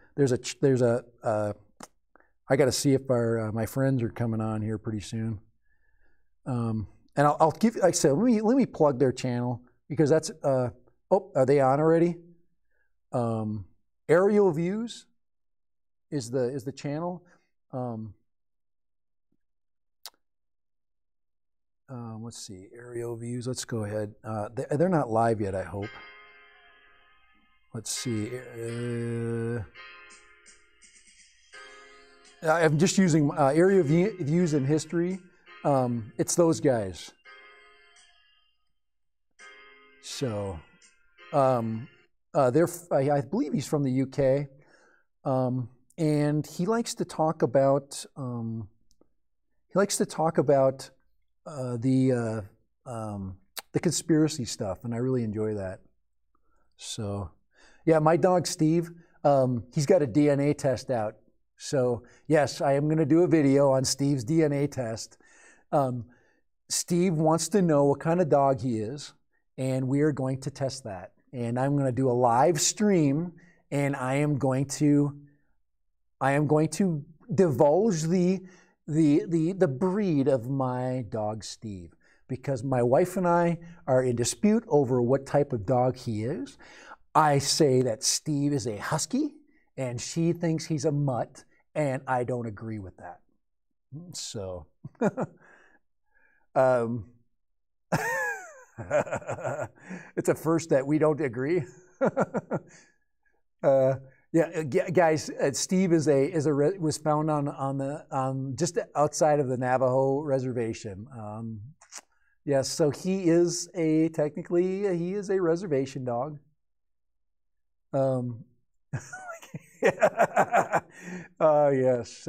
C: I got to see if my friends are coming on here pretty soon. And I'll give. Like I said, let me plug their channel because that's. Oh, are they on already? Aerial Views is the channel. Let's see, Aerial Views. Let's go ahead. They're not live yet, I hope. Let's see. I'm just using Aerial Views in History. It's those guys. So, I believe he's from the UK, and he likes to talk about the conspiracy stuff, and I really enjoy that. So, yeah, my dog Steve, he's got a DNA test out. So, yes, I am going to do a video on Steve's DNA test. Steve wants to know what kind of dog he is, and we are going to test that. And I'm going to do a live stream, and I am going to divulge the breed of my dog Steve, because my wife and I are in dispute over what type of dog he is. I say that Steve is a husky, and she thinks he's a mutt, and I don't agree with that. So, it's a first that we don't agree. Yeah, guys. Steve was found on just outside of the Navajo reservation. Yes, so he is technically a reservation dog. Yes.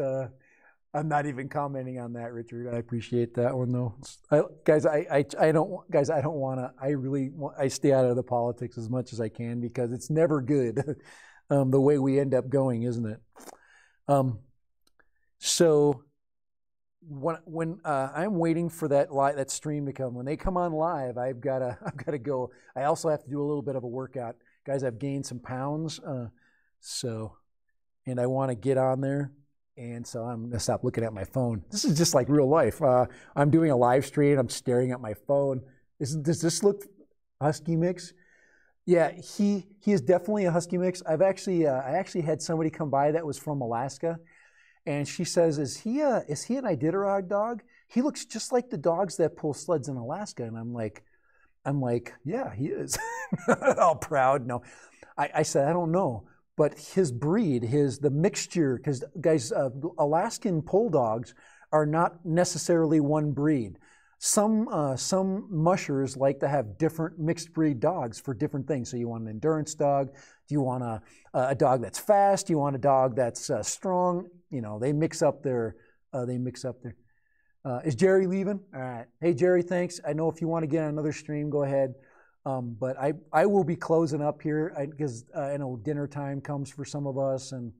C: I'm not even commenting on that, Richard. I appreciate that one though. I don't want to. I stay out of the politics as much as I can because it's never good. The way we end up going, isn't it? So when I'm waiting for that stream to come, when they come on live, I've got to go. I also have to do a little bit of a workout, guys. I've gained some pounds, and I want to get on there. And so I'm gonna stop looking at my phone. This is just like real life. I'm doing a live stream. I'm staring at my phone. Does this look husky mix? Yeah, he is definitely a husky mix. I actually had somebody come by that was from Alaska, and she says, "Is he an Iditarod dog? He looks just like the dogs that pull sleds in Alaska." And I'm like, yeah, he is. All proud. No, I said I don't know. But his breed, the mixture, because guys, Alaskan pull dogs are not necessarily one breed. Some mushers like to have different mixed breed dogs for different things. So you want an endurance dog? Do you want a dog that's fast? Do you want a dog that's strong? You know, they mix up their. Is Jerry leaving? All right. Hey Jerry, thanks. I know if you want to get on another stream, go ahead. But I will be closing up here because I know dinner time comes for some of us, and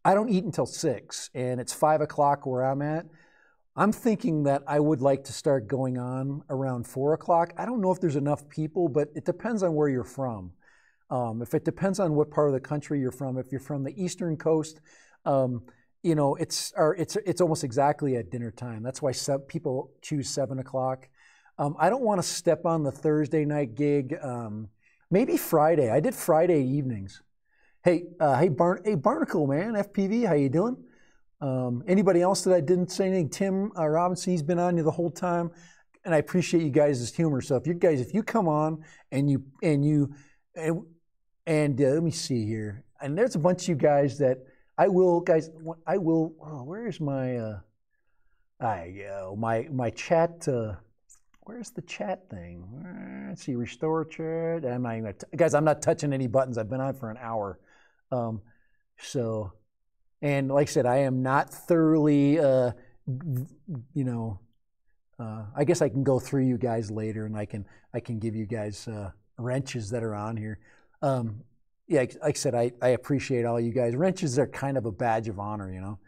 C: I don't eat until 6, and it's 5 o'clock where I'm at. I'm thinking that I would like to start going on around 4 o'clock. I don't know if there's enough people, but it depends on where you're from. If it depends on what part of the country you're from, if you're from the Eastern Coast, you know, it's almost exactly at dinner time. That's why people choose 7 o'clock. I don't want to step on the Thursday night gig. Maybe Friday. I did Friday evenings. Hey, Barnacle, man, FPV, how you doing? Anybody else that I didn't say anything? Tim Robinson, he's been on you the whole time, and I appreciate you guys' humor. So if you come on and let me see here, and there's a bunch of you guys that I will. Oh, where's my? My chat. Where's the chat thing? Let's see, restore chat. Guys, I'm not touching any buttons. I've been on for an hour. And like I said, I am not thoroughly, I guess I can go through you guys later, and I can give you guys wrenches that are on here. yeah, like I said, I appreciate all you guys. Wrenches are kind of a badge of honor, you know.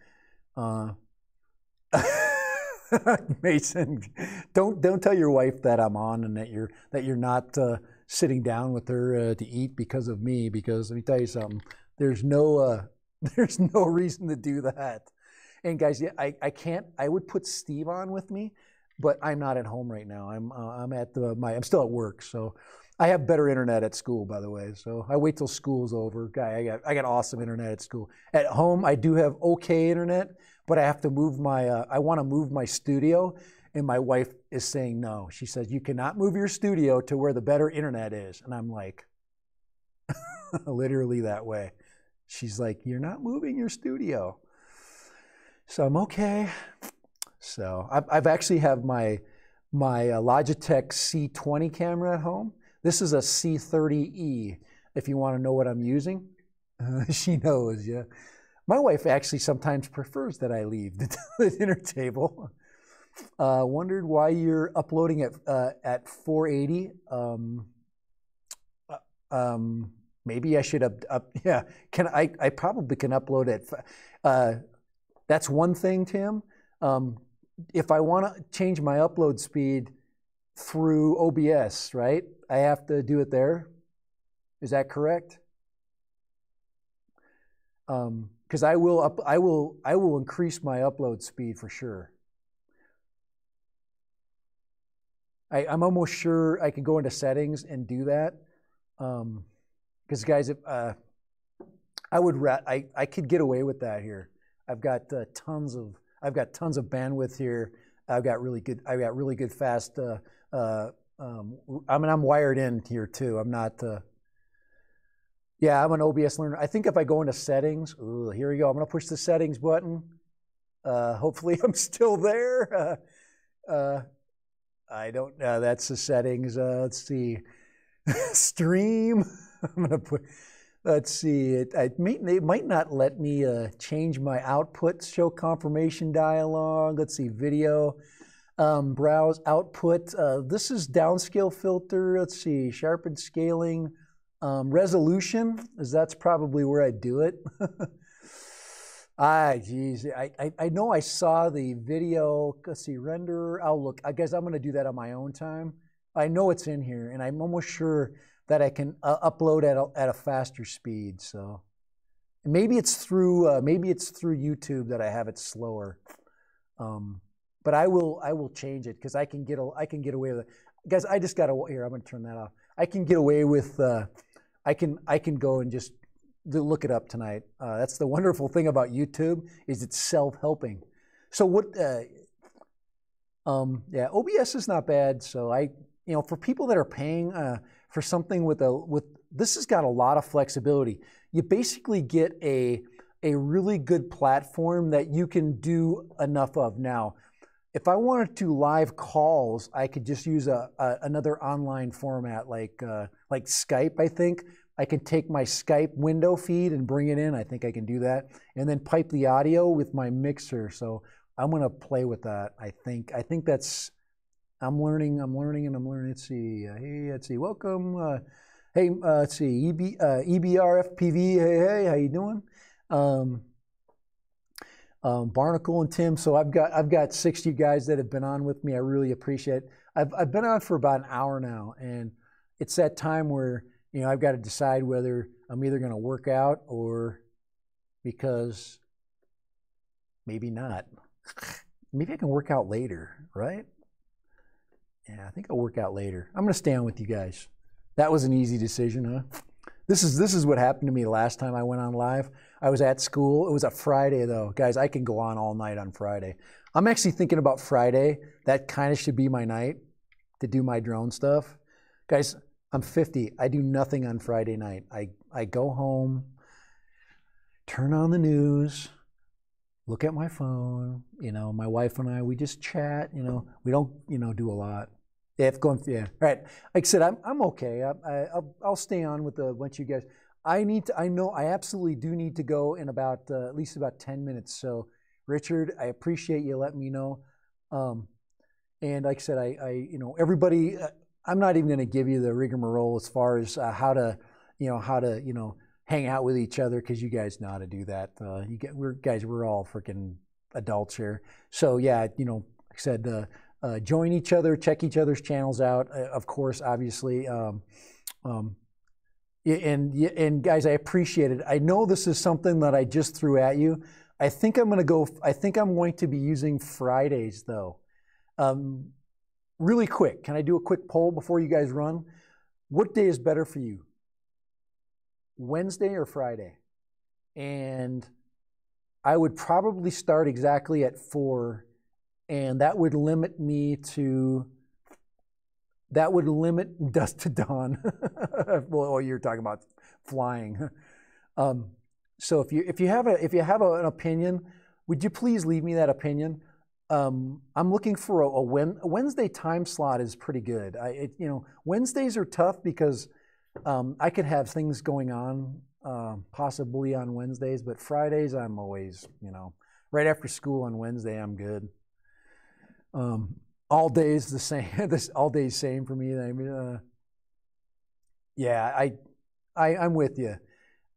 C: Mason, don't tell your wife that I'm on and that you're not sitting down with her to eat because of me. Because let me tell you something, there's no there's no reason to do that. And guys, yeah, I can't. I would put Steve on with me, but I'm not at home right now. I'm at I'm still at work, so I have better internet at school, by the way. So I wait till school's over. Guy, I got awesome internet at school. At home, I do have okay internet, but I have to move my. I want to move my studio, and my wife is saying no. She says you cannot move your studio to where the better internet is, and I'm like, literally that way. She's like, you're not moving your studio. So I'm okay. So I've actually have my Logitech C20 camera at home. This is a C30E, if you want to know what I'm using. She knows, yeah. My wife actually sometimes prefers that I leave the dinner table. Wondered why you're uploading at 480. Maybe I should yeah. I probably can upload at. That's one thing, Tim. If I want to change my upload speed through OBS, right? I have to do it there. Is that correct? Because I will increase my upload speed for sure. I'm almost sure I can go into settings and do that. Because guys, if I could get away with that here. I've got tons of bandwidth here. I've got really good fast. I'm wired in here too. I'm not. Yeah, I'm an OBS learner. I think if I go into settings, here we go. I'm gonna push the settings button. Hopefully, I'm still there. I don't. That's the settings. Let's see. Stream. I'm gonna put. Let's see. It might not let me change my output. Show confirmation dialog. Let's see. Video. Browse output. This is downscale filter. Let's see. Sharpen scaling. Resolution. That's probably where I do it. Geez. I know I saw the video. Let's see. Render. I'll look. I guess I'm going to do that on my own time. I know it's in here, and I'm almost sure that I can upload at a faster speed. So maybe it's through YouTube that I have it slower. But I will change it because I can get away with it. Guys, I just got to here. I'm going to turn that off. I can get away with. I can go and just look it up tonight. That's the wonderful thing about YouTube is it's self-helping. So what? Yeah, OBS is not bad. So for people that are paying for something with this has got a lot of flexibility. You basically get a really good platform that you can do enough of. Now, if I wanted to live calls, I could just use another online format like Skype. I think I can take my Skype window feed and bring it in. I think I can do that, and then pipe the audio with my mixer. So I'm gonna play with that. I think that's. I'm learning. Let's see. Hey, let's see. Welcome. Hey, let's see. EBRFPV. Hey, how you doing? Barnacle and Tim. So I've got 60 guys that have been on with me. I really appreciate it. I've been on for about an hour now, and it's that time where I've got to decide whether I'm either going to work out or because maybe not. Maybe I can work out later, right? Yeah, I think I'll work out later. I'm going to stay on with you guys. That was an easy decision, huh? This is what happened to me last time I went on live. I was at school. It was a Friday, though. Guys, I can go on all night on Friday. I'm actually thinking about Friday. That kind of should be my night to do my drone stuff. Guys, I'm 50. I do nothing on Friday night. I go home, turn on the news, look at my phone. My wife and I, we just chat. We don't, do a lot. Yeah, All right. Like I said, I'm okay. I'll stay on with the bunch of you guys. I absolutely do need to go in about at least about 10 minutes. So, Richard, I appreciate you letting me know. And like I said, everybody. I'm not even going to give you the rigmarole as far as how to hang out with each other because you guys know how to do that. We're all freaking adults here. So yeah, like I said, join each other, check each other's channels out. Of course, obviously. And guys, I appreciate it. I know this is something that I just threw at you. I think I'm going to be using Fridays though. Really quick, can I do a quick poll before you guys run? What day is better for you? Wednesday or Friday? And I would probably start exactly at 4, and that would limit dusk to dawn. Well, you're talking about flying. So if you have an opinion, would you please leave me that opinion? I'm looking for a Wednesday time slot is pretty good. Wednesdays are tough because I could have things going on possibly on Wednesdays, but Fridays I'm always, right after school on Wednesday I'm good. All days the same. All days same for me. I mean, yeah, I'm with you.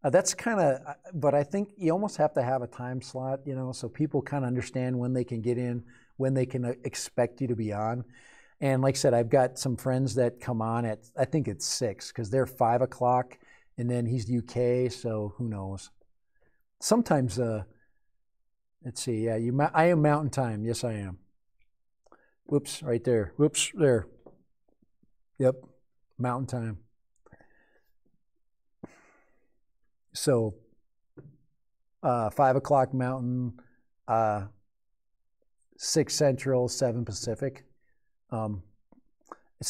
C: That's kind of, but I think you almost have to have a time slot, so people kind of understand when they can get in, when they can expect you to be on. And like I said, I've got some friends that come on at, I think it's 6, because they're 5 o'clock, and then he's UK, so who knows. Sometimes, let's see, yeah, I am Mountain Time. Yes, I am. Whoops, right there. Whoops, there. Yep, Mountain Time. So 5 o'clock Mountain, 6 Central, 7 Pacific. So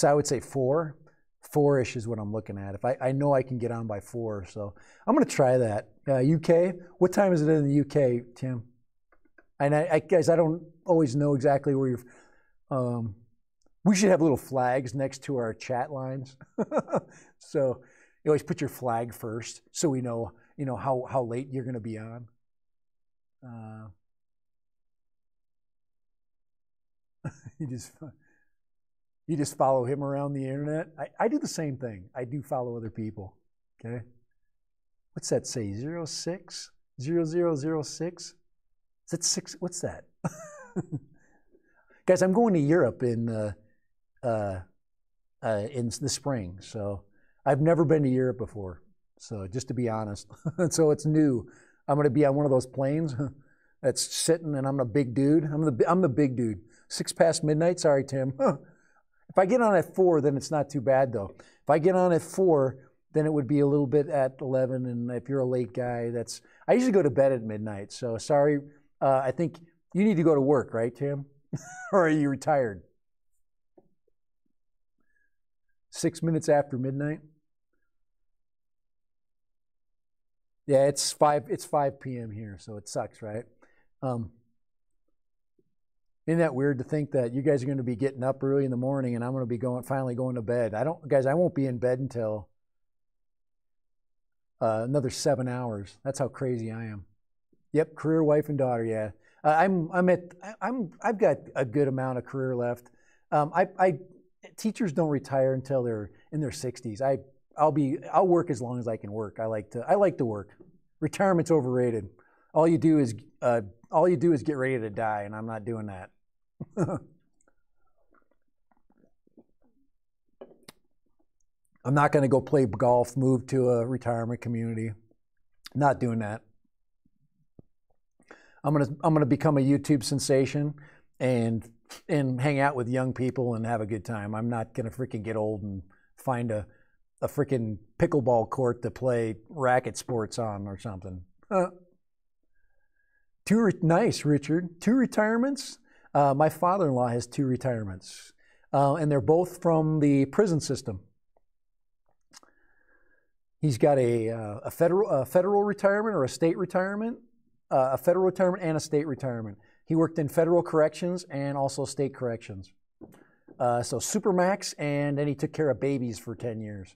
C: I would say 4-ish is what I'm looking at. If I know I can get on by 4, so I'm going to try that. UK, what time is it in the UK, Tim? And guys, I don't always know exactly where you're. We should have little flags next to our chat lines. So you always put your flag first, so we know, how late you're going to be on. You just follow him around the internet. I do the same thing. I do follow other people. Okay. What's that say? 06? 0006? Is that 6? What's that? Guys, I'm going to Europe in the spring, so I've never been to Europe before. So just to be honest, so it's new. I'm going to be on one of those planes that's sitting, and I'm a big dude. I'm the big dude. 6 past midnight. Sorry, Tim. If I get on at 4, then it's not too bad though. If I get on at 4, then it would be a little bit at 11. And if you're a late guy, I usually go to bed at midnight. So sorry. I think you need to go to work, right, Tim? Or are you retired? 6 minutes after midnight. Yeah, it's 5 p.m. here, so it sucks, right? Isn't that weird to think that you guys are going to be getting up early in the morning and I'm going to be finally going to bed? I won't be in bed until another 7 hours. That's how crazy I am. Yep, career, wife, and daughter. Yeah, I've got a good amount of career left. Teachers don't retire until they're in their 60s. I'll work as long as I can work. I like to work. Retirement's overrated. All you do is get ready to die, and I'm not doing that. I'm not going to go play golf, move to a retirement community. Not doing that. I'm gonna become a YouTube sensation and hang out with young people and have a good time. I'm not gonna freaking get old and find a freaking pickleball court to play racket sports on or something. Nice, Richard. 2 retirements? My father-in-law has 2 retirements, and they're both from the prison system. He's got a federal retirement or a state retirement, a federal retirement and a state retirement. He worked in federal corrections and also state corrections. So Supermax, and then he took care of babies for 10 years.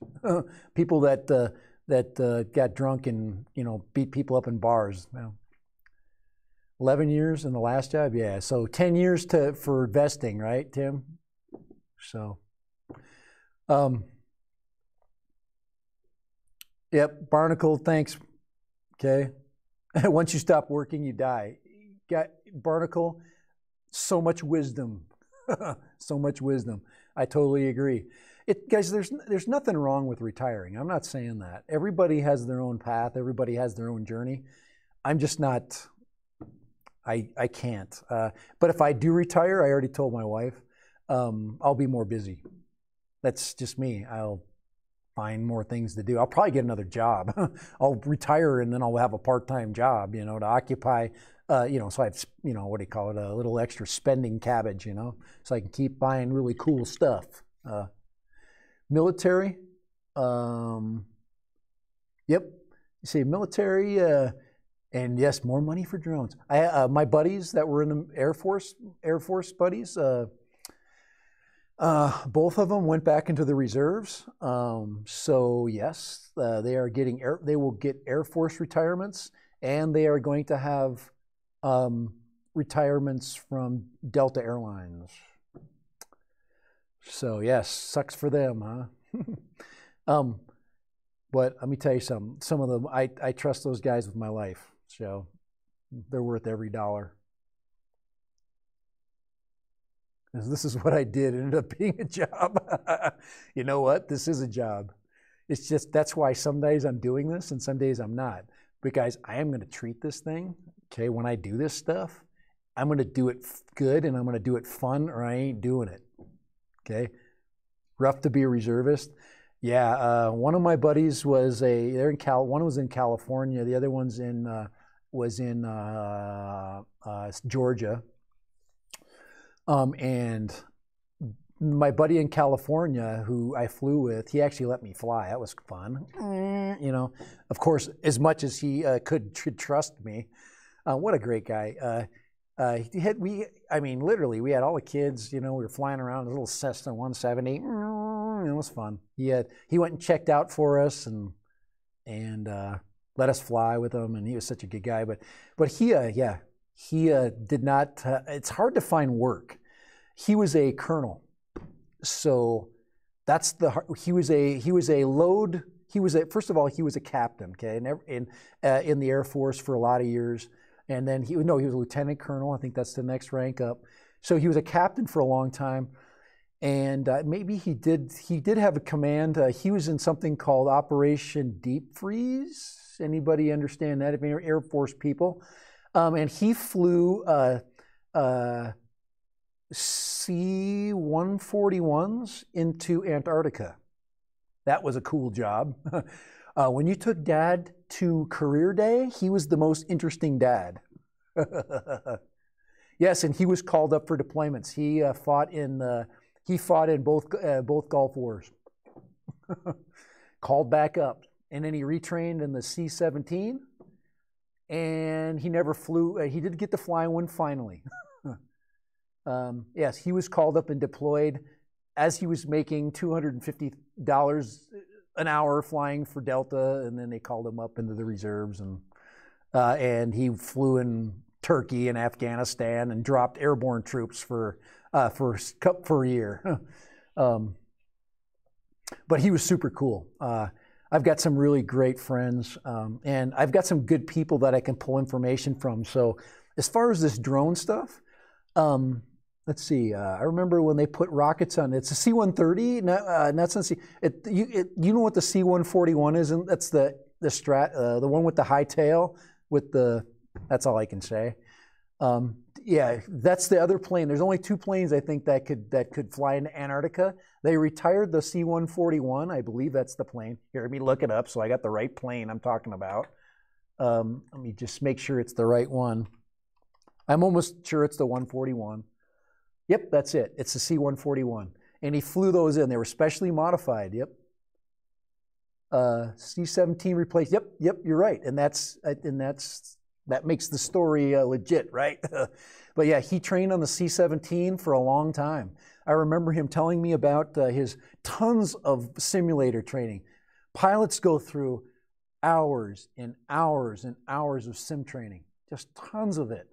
C: People that got drunk and beat people up in bars. Well, 11 years in the last job, yeah. So 10 years for vesting, right, Tim? So, yep, Barnacle. Thanks, Okay? Once you stop working, you die. Got Barnacle, so much wisdom. So much wisdom. I totally agree. Guys, there's nothing wrong with retiring. I'm not saying that. Everybody has their own path. Everybody has their own journey. I'm just not, I can't. But if I do retire, I already told my wife, I'll be more busy. That's just me. I'll find more things to do. I'll probably get another job. I'll retire and then I'll have a part-time job, to occupy, so I have, what do you call it, a little extra spending cabbage, so I can keep buying really cool stuff. Military, yep. You see military, and yes, more money for drones. My buddies that were in the Air Force buddies, both of them went back into the reserves. So yes, they will get Air Force retirements, and they are going to have retirements from Delta Airlines. So yes, sucks for them, huh? But let me tell you something. Some of them, I trust those guys with my life. So they're worth every dollar. This is what I did. It ended up being a job. You know what? This is a job. It's just, that's why some days I'm doing this and some days I'm not. But guys, I am going to treat this thing, okay, when I do this stuff, I'm going to do it good and I'm going to do it fun or I ain't doing it. Okay? Rough to be a reservist. Yeah, one of my buddies was one was in California, the other one's was in Georgia. And my buddy in California, who I flew with, he actually let me fly. That was fun. Of course, as much as he could trust me. What a great guy. Literally, we had all the kids, we were flying around a little Cessna 170. It was fun. He went and checked out for us and let us fly with him, and he was such a good guy. But he did not, it's hard to find work. He was a colonel. So that's first of all, he was a captain, okay, in the Air Force for a lot of years. And then he was a lieutenant colonel. I think that's the next rank up. So he was a captain for a long time. And maybe he did have a command. He was in something called Operation Deep Freeze. Anybody understand that? If you're Air Force people. And he flew C-141s into Antarctica. That was a cool job. When you took Dad to career day, he was the most interesting dad. Yes, and he was called up for deployments. He fought in both Gulf Wars. Called back up, and then he retrained in the C-17. And he never flew. He did get to fly one finally. Yes, he was called up and deployed as he was making $250 an hour flying for Delta, and then they called him up into the reserves, and he flew in Turkey and Afghanistan and dropped airborne troops for a year. But he was super cool. I've got some really great friends, and I've got some good people that I can pull information from. So as far as this drone stuff, let's see. I remember when they put rockets on. It's a C-130. You know what the C-141 is? And that's the one with the high tail with the. That's all I can say. Yeah, that's the other plane. There's only two planes I think that could fly into Antarctica. They retired the C-141. I believe that's the plane. Here, let me look it up so I got the right plane I'm talking about. Let me just make sure it's the right one. I'm almost sure it's the 141. Yep, that's it. It's the C-141. And he flew those in. They were specially modified. Yep. C-17 replaced. Yep, you're right. And that makes the story legit, right? But yeah, he trained on the C-17 for a long time. I remember him telling me about his tons of simulator training. Pilots go through hours and hours and hours of sim training, just tons of it.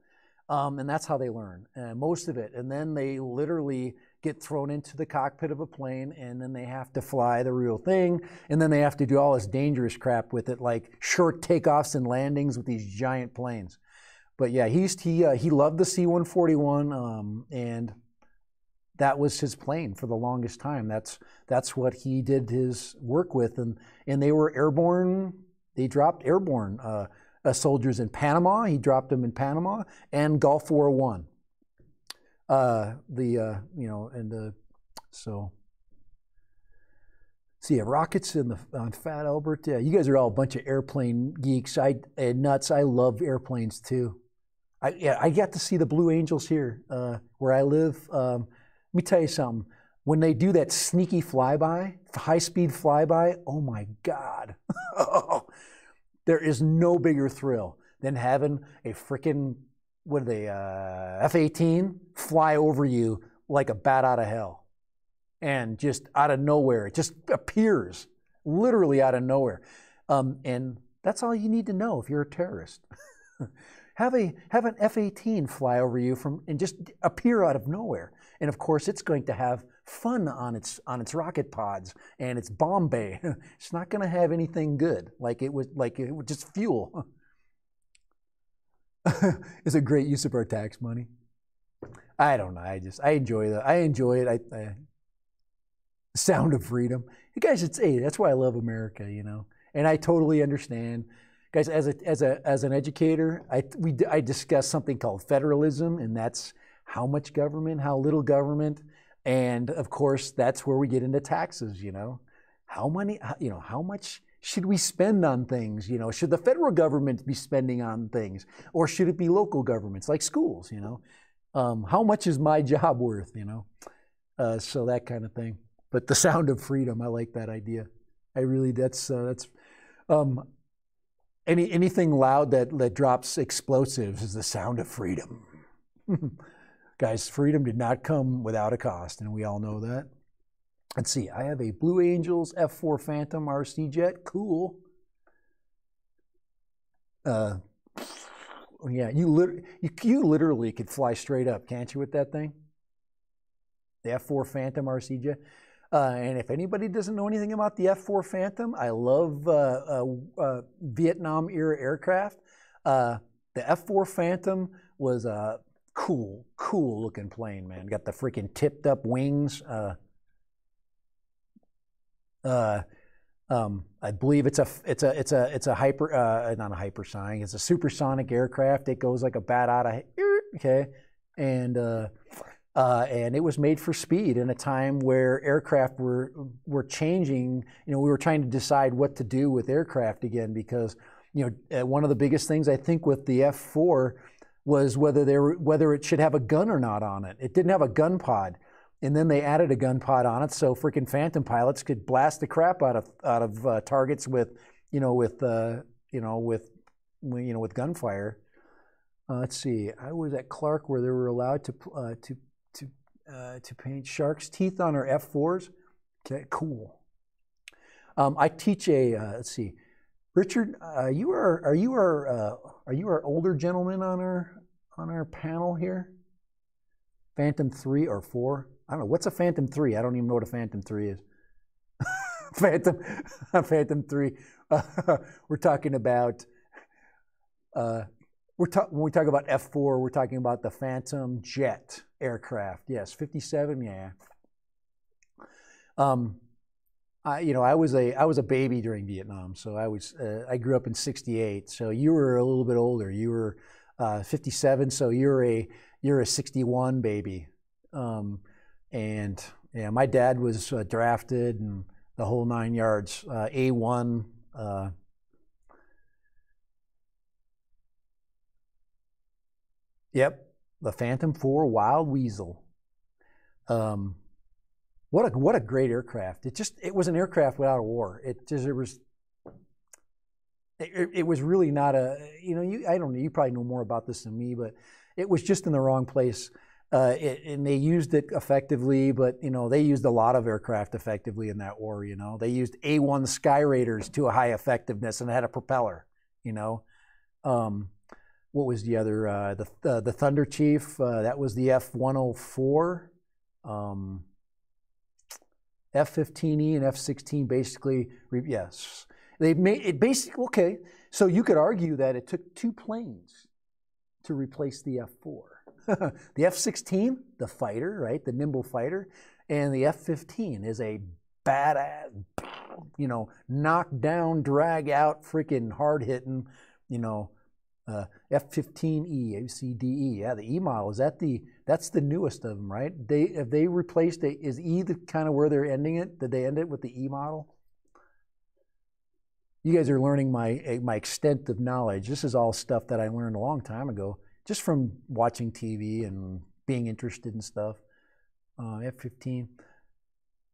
C: And that's how they learn, most of it. And then they literally get thrown into the cockpit of a plane, and then they have to fly the real thing, and then they have to do all this dangerous crap with it, like short takeoffs and landings with these giant planes. But yeah, he loved the C-141, and that was his plane for the longest time. That's what he did his work with, and they were airborne. They dropped airborne soldiers in Panama. He dropped them in Panama and Gulf War I. So yeah, rockets on Fat Albert. Yeah, you guys are all a bunch of airplane geeks. Nuts. I love airplanes too. I got to see the Blue Angels here where I live. Let me tell you something. When they do that sneaky flyby, high-speed flyby, oh my God. There is no bigger thrill than having a freaking, what are they, F-18 fly over you like a bat out of hell. And just out of nowhere, it just appears, literally out of nowhere. And that's all you need to know if you're a terrorist. Have an F-18 fly over you and just appear out of nowhere. And of course, it's going to have fun on its rocket pods and its bomb bay. It's not going to have anything good, like it would just fuel. It's a great use of our tax money. I don't know. I enjoy it. Sound of freedom. You guys, that's why I love America, you know. And I totally understand. Guys, as an educator, I discuss something called federalism, and that's how much government, how little government, and of course that's where we get into taxes. You know, how much should we spend on things? You know, should the federal government be spending on things, or should it be local governments like schools? You know, how much is my job worth? You know, so that kind of thing. But the sound of freedom, I like that idea. I really that's. Anything loud that drops explosives is the sound of freedom. Guys, freedom did not come without a cost, and we all know that. Let's see, I have a Blue Angels F4 Phantom RC jet. Cool. Yeah, you literally could fly straight up, can't you, with that thing? The F4 Phantom RC jet. And if anybody doesn't know anything about the F4 Phantom, I love Vietnam-era aircraft. The F4 Phantom was a cool looking plane, man. Got the freaking tipped up wings. I believe it's a hyper, not a hypersonic. It's a supersonic aircraft. It goes like a bat out of okay, and it was made for speed in a time where aircraft were changing. You know, we were trying to decide what to do with aircraft again because, you know, one of the biggest things I think with the F4 was whether it should have a gun or not on it. It didn't have a gun pod, and then they added a gun pod on it so freaking Phantom pilots could blast the crap out of targets with gunfire. Let's see. I was at Clark where they were allowed to paint shark's teeth on our F4s. Okay, cool. I teach let's see, Richard. Are you our older gentleman on our panel here? Phantom 3 or 4? I don't know. What's a Phantom 3? I don't even know what a Phantom 3 is. Phantom 3. We're talking about. When we talk about F4, we're talking about the Phantom jet aircraft. Yes, 57. Yeah. I was a baby during Vietnam, so I grew up in '68. So you were a little bit older. You were 57, so you're a '61 baby. And yeah, my dad was drafted and the whole 9 yards. A1. Yep, the Phantom 4 Wild Weasel. What a great aircraft! It was an aircraft without a war. It was really not a, I don't know, you probably know more about this than me, but it was just in the wrong place. And they used it effectively, but they used a lot of aircraft effectively in that war. They used A1 Sky Raiders to a high effectiveness and it had a propeller. What was the other? The Thunder Chief. That was the F-104. F-15E and F-16 basically, yes. They made it basically, okay, so you could argue that it took 2 planes to replace the F-4. The F-16, the fighter, right, the nimble fighter, and the F-15 is a badass, you know, knock down, drag out, freaking hard hitting, you know, F-15E, ACDE, yeah, the E model, that's the newest of them, right? Have they replaced it? Is E the kind of where they're ending it? Did they end it with the E model? You guys are learning my extent of knowledge. This is all stuff that I learned a long time ago, just from watching TV and being interested in stuff. F-15.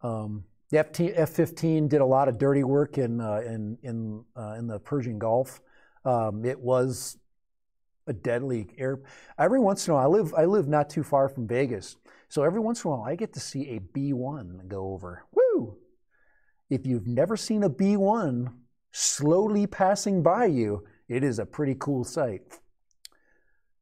C: The F-15 did a lot of dirty work in the Persian Gulf. It was a deadly air. Every once in a while, I live not too far from Vegas, so every once in a while I get to see a B-1 go over. Woo! If you've never seen a B-1 slowly passing by you, it is a pretty cool sight.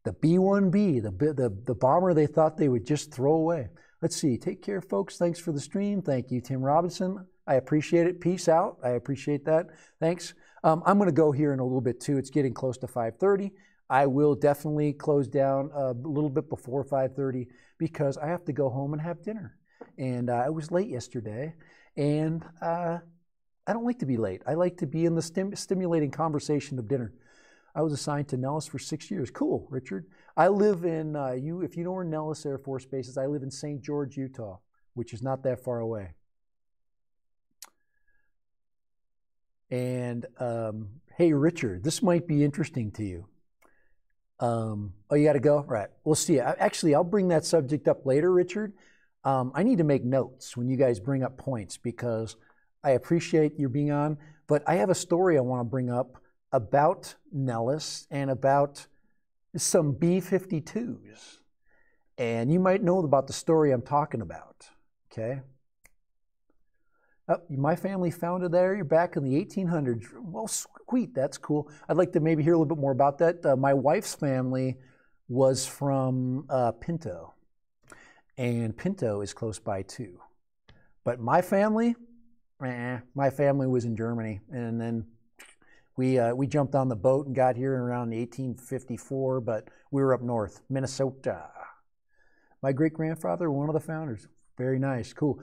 C: The B-1B, the bomber they thought they would just throw away. Let's see. Take care, folks. Thanks for the stream. Thank you, Tim Robinson. I appreciate it. Peace out. I appreciate that. Thanks. I'm going to go here in a little bit too. It's getting close to 5:30. I will definitely close down a little bit before 5:30 because I have to go home and have dinner. And I was late yesterday, and I don't like to be late. I like to be in the stimulating conversation of dinner. I was assigned to Nellis for 6 years. Cool, Richard. I live in, if you know where Nellis Air Force Base is, I live in St. George, Utah, which is not that far away. And hey, Richard, this might be interesting to you. Oh, you got to go? Right. We'll see. Actually, I'll bring that subject up later, Richard. I need to make notes when you guys bring up points because I appreciate you being on, but I have a story I want to bring up about Nellis and about some B-52s. And you might know about the story I'm talking about, okay? Oh, my family founded that area back in the 1800s. Well, sweet, that's cool. I'd like to maybe hear a little bit more about that. My wife's family was from Pinto, and Pinto is close by too. But my family was in Germany, and then we jumped on the boat and got here in around 1854, but we were up north, Minnesota. My great-grandfather, one of the founders. Very nice, cool.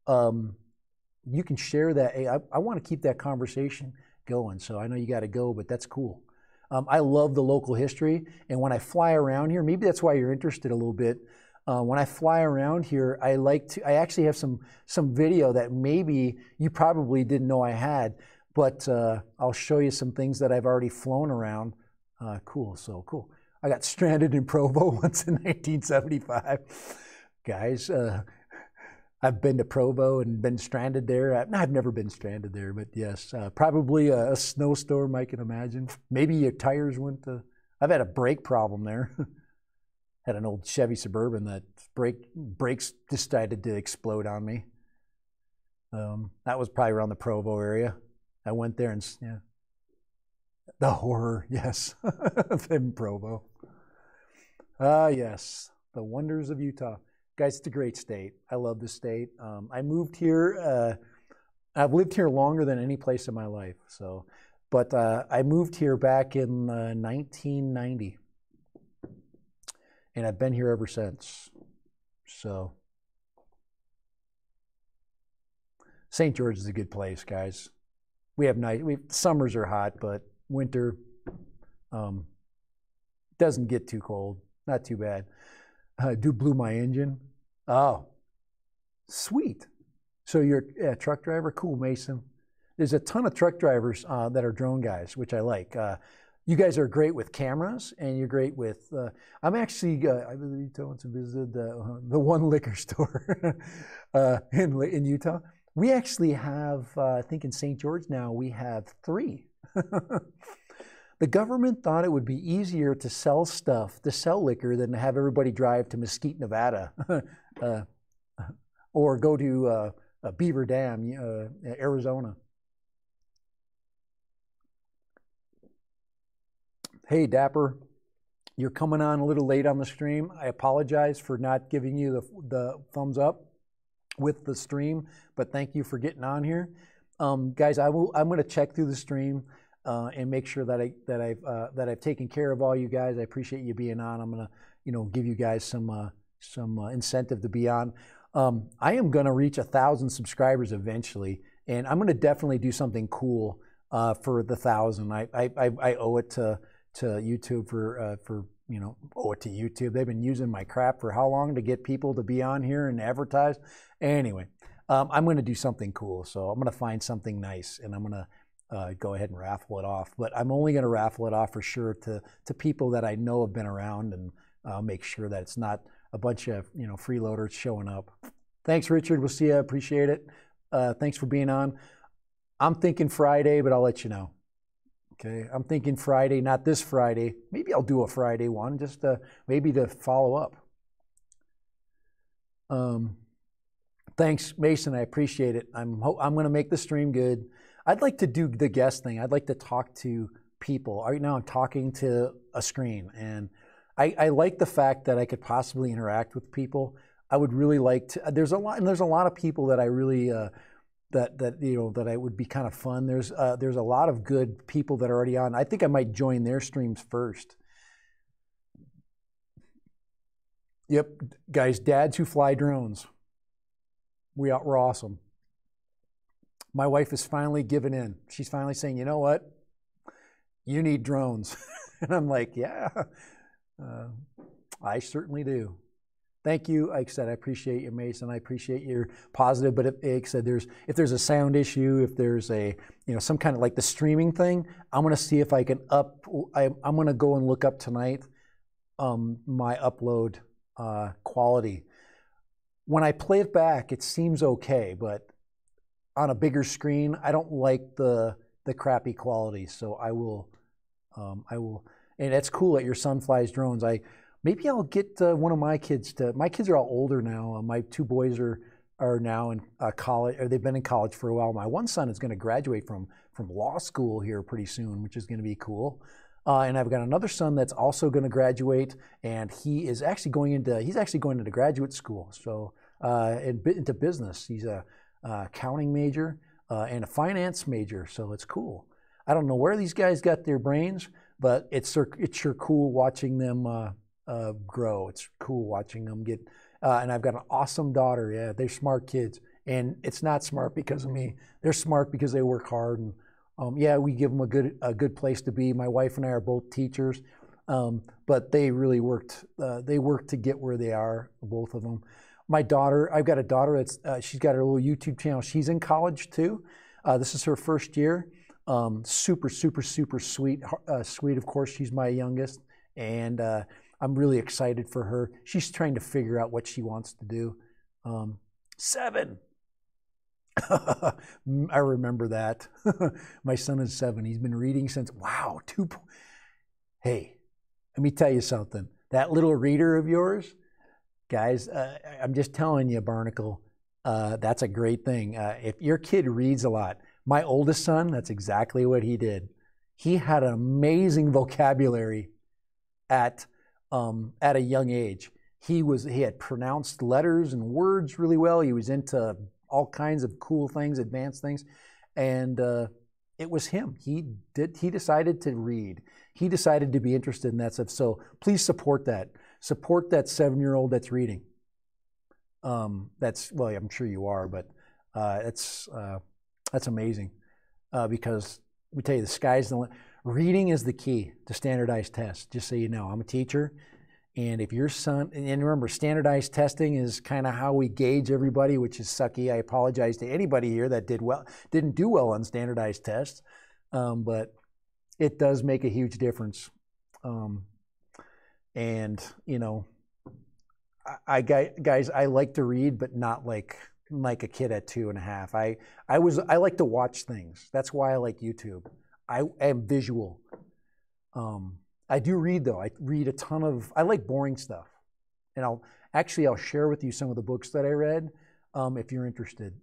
C: You can share that. I want to keep that conversation going, so I know you got to go, but that's cool. I love the local history, and when I fly around here, maybe that's why you're interested a little bit. When I fly around here, I actually have some video that maybe you probably didn't know I had, but I'll show you some things that I've already flown around. Cool, so cool. I got stranded in Provo once in 1975. Guys, I've been to Provo and been stranded there. I've never been stranded there, but yes, probably a snowstorm, I can imagine. Maybe your tires went to, I've had a brake problem there. Had an old Chevy Suburban that brakes decided to explode on me. That was probably around the Provo area. I went there and, yeah. The horror, yes, in Provo. Yes, the wonders of Utah. Guys, it's a great state. I love the state. I moved here. I've lived here longer than any place in my life. So, but I moved here back in 1990, and I've been here ever since. So, St. George is a good place, guys. We have nice. Summers are hot, but winter doesn't get too cold. Not too bad. Do blew my engine. Oh, sweet. So you're a truck driver? Cool, Mason. There's a ton of truck drivers that are drone guys, which I like. You guys are great with cameras, and you're great with... I'm actually... I believe I went to visit the one liquor store in Utah. We actually have, I think in St. George now, we have 3. The government thought it would be easier to sell liquor than to have everybody drive to Mesquite, Nevada, or go to Beaver Dam, Arizona. Hey, Dapper, You're coming on a little late on the stream. I apologize for not giving you the thumbs up with the stream, but thank you for getting on here. Guys, I'm going to check through the stream and make sure that I've taken care of all you guys. I appreciate you being on. I'm going to give you guys some incentive to be on. I am going to reach 1,000 subscribers eventually, and I'm going to definitely do something cool for the 1,000. I owe it to YouTube for owe it to YouTube. They've been using my crap for how long to get people to be on here and advertise. Anyway, I'm going to do something cool. So I'm going to find something nice, and I'm going to go ahead and raffle it off. But I'm only going to raffle it off for sure to people that I know have been around, and make sure that it's not a bunch of freeloaders showing up. Thanks, Richard. We'll see you. Appreciate it. Thanks for being on. I'm thinking Friday, but I'll let you know. Okay, I'm thinking Friday, not this Friday. Maybe I'll do a Friday one, just maybe to follow up. Thanks, Mason. I appreciate it. I'm going to make the stream good. I'd like to do the guest thing. I'd like to talk to people. Right now, I'm talking to a screen, and I like the fact that I could possibly interact with people. I would really like to. There's a lot of people that I really that I would be kind of fun. There's a lot of good people that are already on. I think I might join their streams first. Yep, guys, dads who fly drones. We're awesome. My wife is finally giving in. She's finally saying, you know what? You need drones. And I'm like, yeah, I certainly do. Thank you. Like I said, I appreciate you, Mason. I appreciate your positive. But like I said, if there's a sound issue, if there's a some kind of like the streaming thing, I'm gonna see if I can I'm gonna go and look up tonight my upload quality. When I play it back, it seems okay, but on a bigger screen, I don't like the crappy quality. So I will, and it's cool that your son flies drones. Maybe I'll get one of my kids to. My kids are all older now. My two boys are now in college, or they've been in college for a while. My one son is going to graduate from law school here pretty soon, which is going to be cool. And I've got another son that's also going to graduate, and he's actually going into graduate school. So into business. He's a accounting major and a finance major. So it's cool. I don't know where these guys got their brains, but it's sure cool watching them grow. It's cool watching them get. And I've got an awesome daughter. Yeah, they're smart kids, and it's not smart because of me. They're smart because they work hard, and yeah, we give them a good place to be. My wife and I are both teachers, but they really worked. They worked to get where they are, both of them. My daughter, I've got a daughter that's she's got her little YouTube channel. She's in college too. This is her first year. Super sweet. Sweet, of course. She's my youngest, and I'm really excited for her. She's trying to figure out what she wants to do. 7. I remember that. My son is 7. He's been reading since, wow, 2. Hey, let me tell you something. That little reader of yours, guys, I'm just telling you, Barnacle, that's a great thing. If your kid reads a lot, my oldest son, that's exactly what he did. He had an amazing vocabulary at a young age. He had pronounced letters and words really well. He was into all kinds of cool things, advanced things, and it was him. He decided to read. He decided to be interested in that stuff. So please support that. Support that 7-year-old that's reading. Well, I'm sure you are, but that's amazing because we tell you the sky's the limit. Reading is the key to standardized tests. Just so you know, I'm a teacher. And if your son, and remember, standardized testing is kind of how we gauge everybody, which is sucky. I apologize to anybody here that didn't do well on standardized tests, but it does make a huge difference. And guys, I like to read, but not like a kid at 2.5. I like to watch things. That's why I like YouTube. I am visual. I do read though. I read a ton of. I like boring stuff, and I'll share with you some of the books that I read if you're interested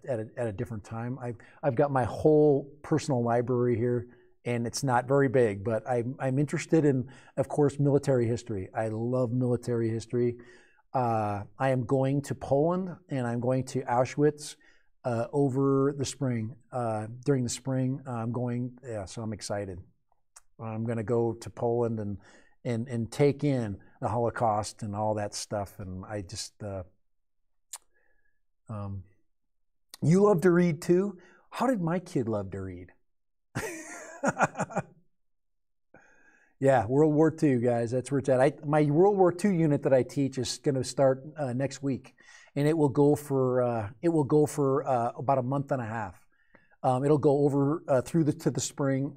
C: at a different time. I've got my whole personal library here, and it's not very big, but I'm interested in, of course, military history. I love military history. I am going to Poland, and I'm going to Auschwitz over the spring. During the spring, I'm going. Yeah, so I'm excited. I'm going to go to Poland and take in the Holocaust and all that stuff. And I just, you love to read too. How did my kid love to read? Yeah, World War II, guys. That's where it's at. My World War II unit that I teach is going to start next week, and it will go for about a month and a half. It'll go over through to the spring,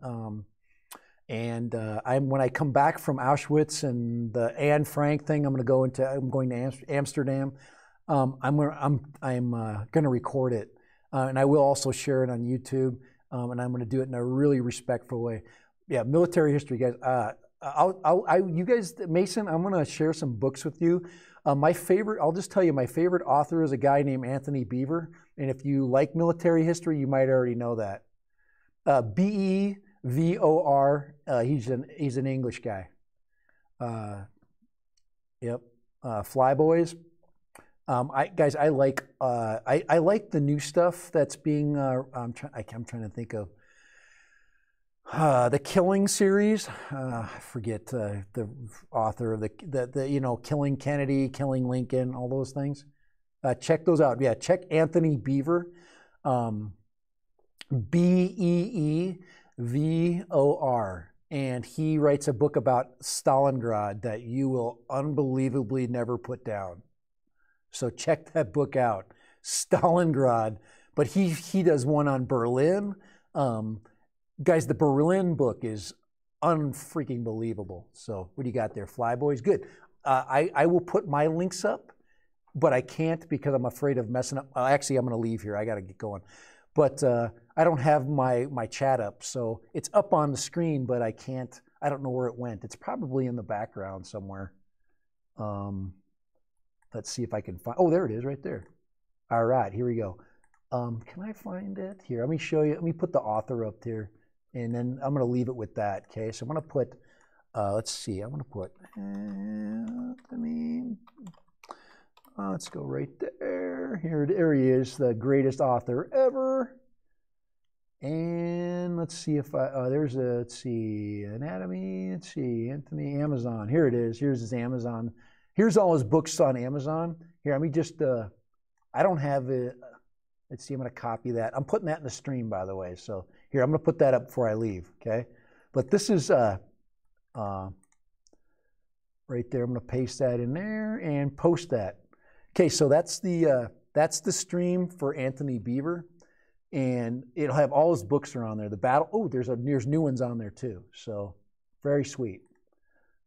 C: and when I come back from Auschwitz and the Anne Frank thing, I'm going to Amsterdam. I'm going to record it, and I will also share it on YouTube. And I'm going to do it in a really respectful way. Yeah, military history, guys. You guys, Mason, I'm going to share some books with you. I'll just tell you, my favorite author is a guy named Anthony Beaver. And if you like military history, you might already know that. Beavor. He's an English guy. Yep. Flyboys. Guys, I like the new stuff that's being. I'm trying to think of the Killing series. I forget the author of the Killing Kennedy, Killing Lincoln, all those things. Check those out. Yeah, check Anthony Beaver, Beevor, and he writes a book about Stalingrad that you will unbelievably never put down. So check that book out, Stalingrad. But he does one on Berlin. Guys, the Berlin book is unfreaking believable. So what do you got there, Flyboys? Good. I will put my links up, but I can't because I'm afraid of messing up. Actually, I'm going to leave here. I got to get going. But I don't have my chat up. So it's up on the screen, but I can't. I don't know where it went. It's probably in the background somewhere. Let's see if I can find. Oh, there it is, right there. All right, here we go. Can I find it? Here, let me show you. Let me put the author up here, and then I'm going to leave it with that. Okay, so I'm going to put. Let's see. I'm going to put Anthony. Let's go right there. There he is, the greatest author ever. And let's see if let's see, anatomy. Let's see, Anthony, Amazon. Here it is. Here's his Amazon. Here's all his books on Amazon. Here, let me just, I don't have it. Let's see, I'm going to copy that. I'm putting that in the stream, by the way. So here, I'm going to put that up before I leave, okay? But this is right there. I'm going to paste that in there and post that. Okay, so that's the stream for Anthony Beaver. And it'll have all his books are on there. The battle, oh, there's new ones on there too. So very sweet.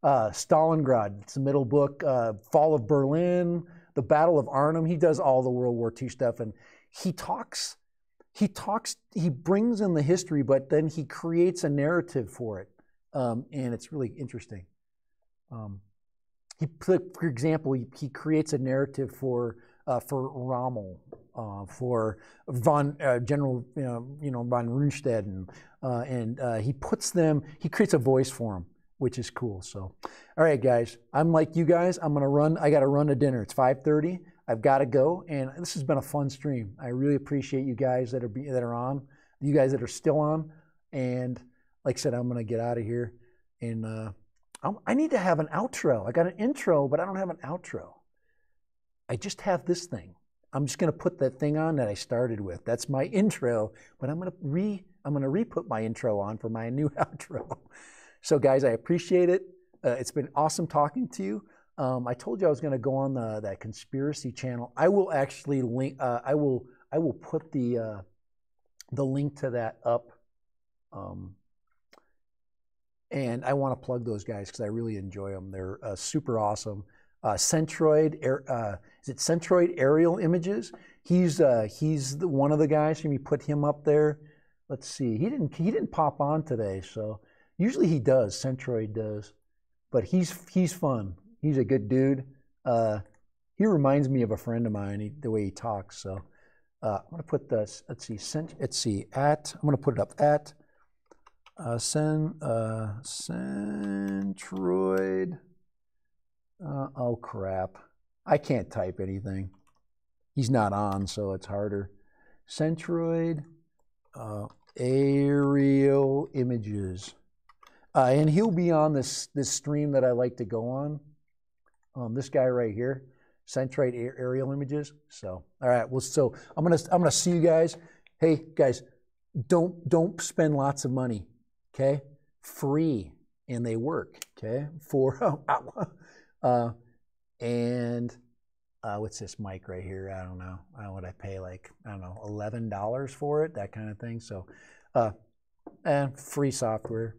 C: Stalingrad, it's the middle book. Fall of Berlin, the Battle of Arnhem. He does all the World War II stuff, and he brings in the history, but then he creates a narrative for it, and it's really interesting. For example, he creates a narrative for Rommel, for General von Rundstedt, and he creates a voice for him, which is cool. So, all right, guys, I'm like you guys. I'm gonna run. I got to run to dinner. It's 5:30. I've got to go, and this has been a fun stream. I really appreciate you guys that are on, you guys that are still on, and like I said, I'm gonna get out of here, and I need to have an outro. I got an intro, but I don't have an outro. I just have this thing. I'm just gonna put that thing on that I started with. That's my intro, but I'm gonna re-put my intro on for my new outro. So guys, I appreciate it. It's been awesome talking to you. I told you I was going to go on that conspiracy channel. I will actually link. I will put the link to that up. And I want to plug those guys because I really enjoy them. They're super awesome. Centroid, is it Centroid Aerial Images? He's one of the guys. Let me put him up there. Let's see. He didn't pop on today, so. Usually he does, Centroid does, but he's fun. He's a good dude. He reminds me of a friend of mine, the way he talks. So I'm gonna put this. I'm gonna put it up at Centroid. Oh crap! I can't type anything. He's not on, so it's harder. Centroid aerial images, and he'll be on this stream that I like to go on. This guy right here, Centroid aerial images. So all right, well, so I'm gonna see you guys. Hey guys, don't spend lots of money, okay? Free, and they work, okay? And what's this mic right here? I don't know. What I pay, like, I don't know, $11 for it, that kind of thing. So, and free software.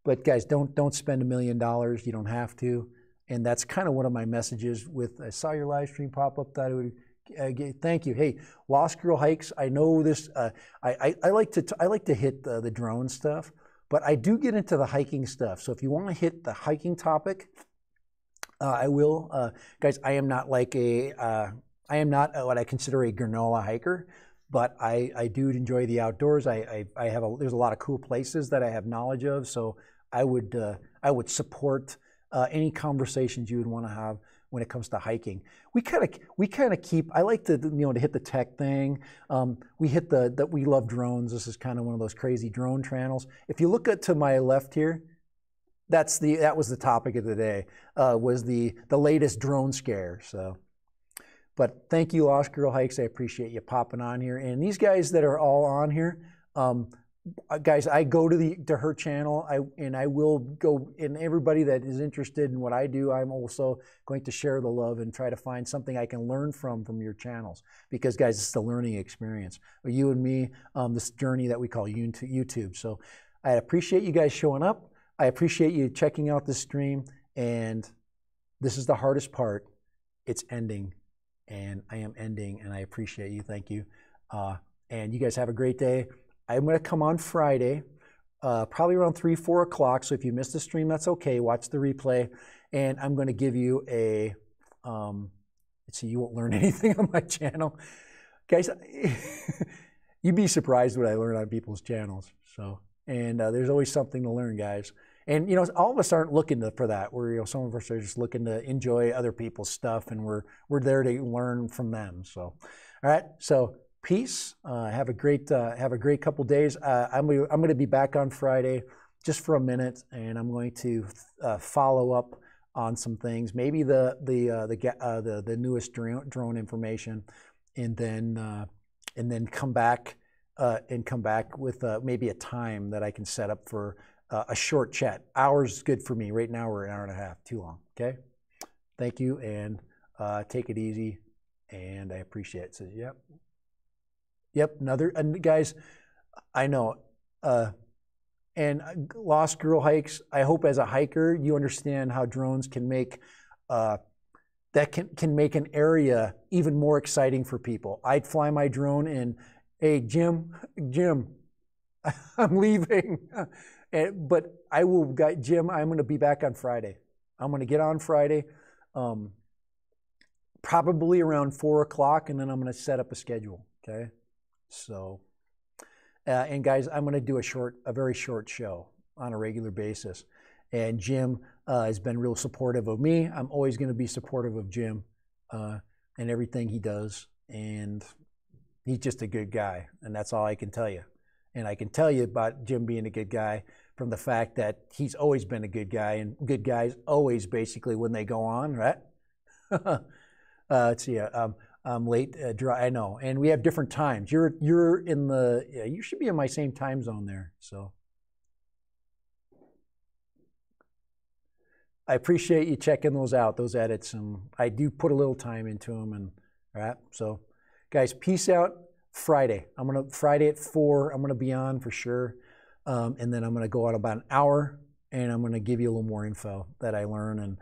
C: But guys, don't spend $1 million. You don't have to. And that's kind of one of my messages with, I saw your live stream pop up, that it would, thank you. Hey, Lost Girl Hikes. I know this. I like to hit the drone stuff, but I do get into the hiking stuff. So if you want to hit the hiking topic, I will. Guys, I am not like I am not what I consider a granola hiker, but I do enjoy the outdoors. There's a lot of cool places that I have knowledge of, so I would support any conversations you would want to have when it comes to hiking. We kind of keep. I like to to hit the tech thing. We hit that we love drones. This is kind of one of those crazy drone channels. If you look to my left here, that was the topic of the day. Was the latest drone scare. So, but thank you, Lost Girl Hikes. I appreciate you popping on here. And these guys that are all on here, guys, I go to her channel, and I will go, and everybody that is interested in what I do, I'm also going to share the love and try to find something I can learn from your channels, because guys, it's the learning experience, you and me, this journey that we call YouTube. So I appreciate you guys showing up. I appreciate you checking out this stream, and this is the hardest part. It's ending, and I am ending, and I appreciate you. Thank you, and you guys have a great day. I'm going to come on Friday, probably around 3, 4 o'clock. So if you missed the stream, that's okay. Watch the replay. And I'm going to give you a, let's see, you won't learn anything on my channel. Guys, you'd be surprised what I learn on people's channels. So, and there's always something to learn, guys. And, all of us aren't looking for that. Some of us are just looking to enjoy other people's stuff, and we're there to learn from them. So, all right. So, peace. Have a great couple days. I'm going to be back on Friday, just for a minute, and I'm going to follow up on some things, maybe the newest drone information, and then come back with maybe a time that I can set up for a short chat. Hours is good for me. Right now we're an hour and a half, too long. Okay. Thank you, and take it easy, and I appreciate it. So, yep. Yep, and guys, I know, and Lost Girl Hikes, I hope as a hiker, you understand how drones can make, can make an area even more exciting for people. I'd fly my drone and, hey, Jim, I'm leaving. But I will, Jim, I'm going to be back on Friday. I'm going to get on Friday, probably around 4 o'clock, and then I'm going to set up a schedule, okay? So, and guys, I'm going to do a very short show on a regular basis. And Jim has been real supportive of me. I'm always going to be supportive of Jim and everything he does. And he's just a good guy. And that's all I can tell you. And I can tell you about Jim being a good guy from the fact that he's always been a good guy. And good guys always, basically, when they go on, right? Let's see. I'm late, I know, and we have different times. You're in you should be in my same time zone there. So I appreciate you checking those out, those edits, and I do put a little time into them. And all right, so guys, peace out. Friday, Friday at 4. I'm gonna be on for sure, and then I'm gonna go out about an hour, and I'm gonna give you a little more info that I learn, and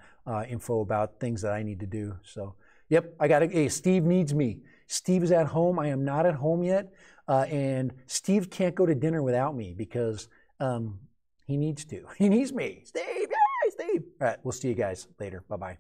C: info about things that I need to do. So. Yep, hey, Steve needs me. Steve is at home. I am not at home yet. And Steve can't go to dinner without me because he needs to. He needs me. Steve, yay, Steve. All right, we'll see you guys later. Bye-bye.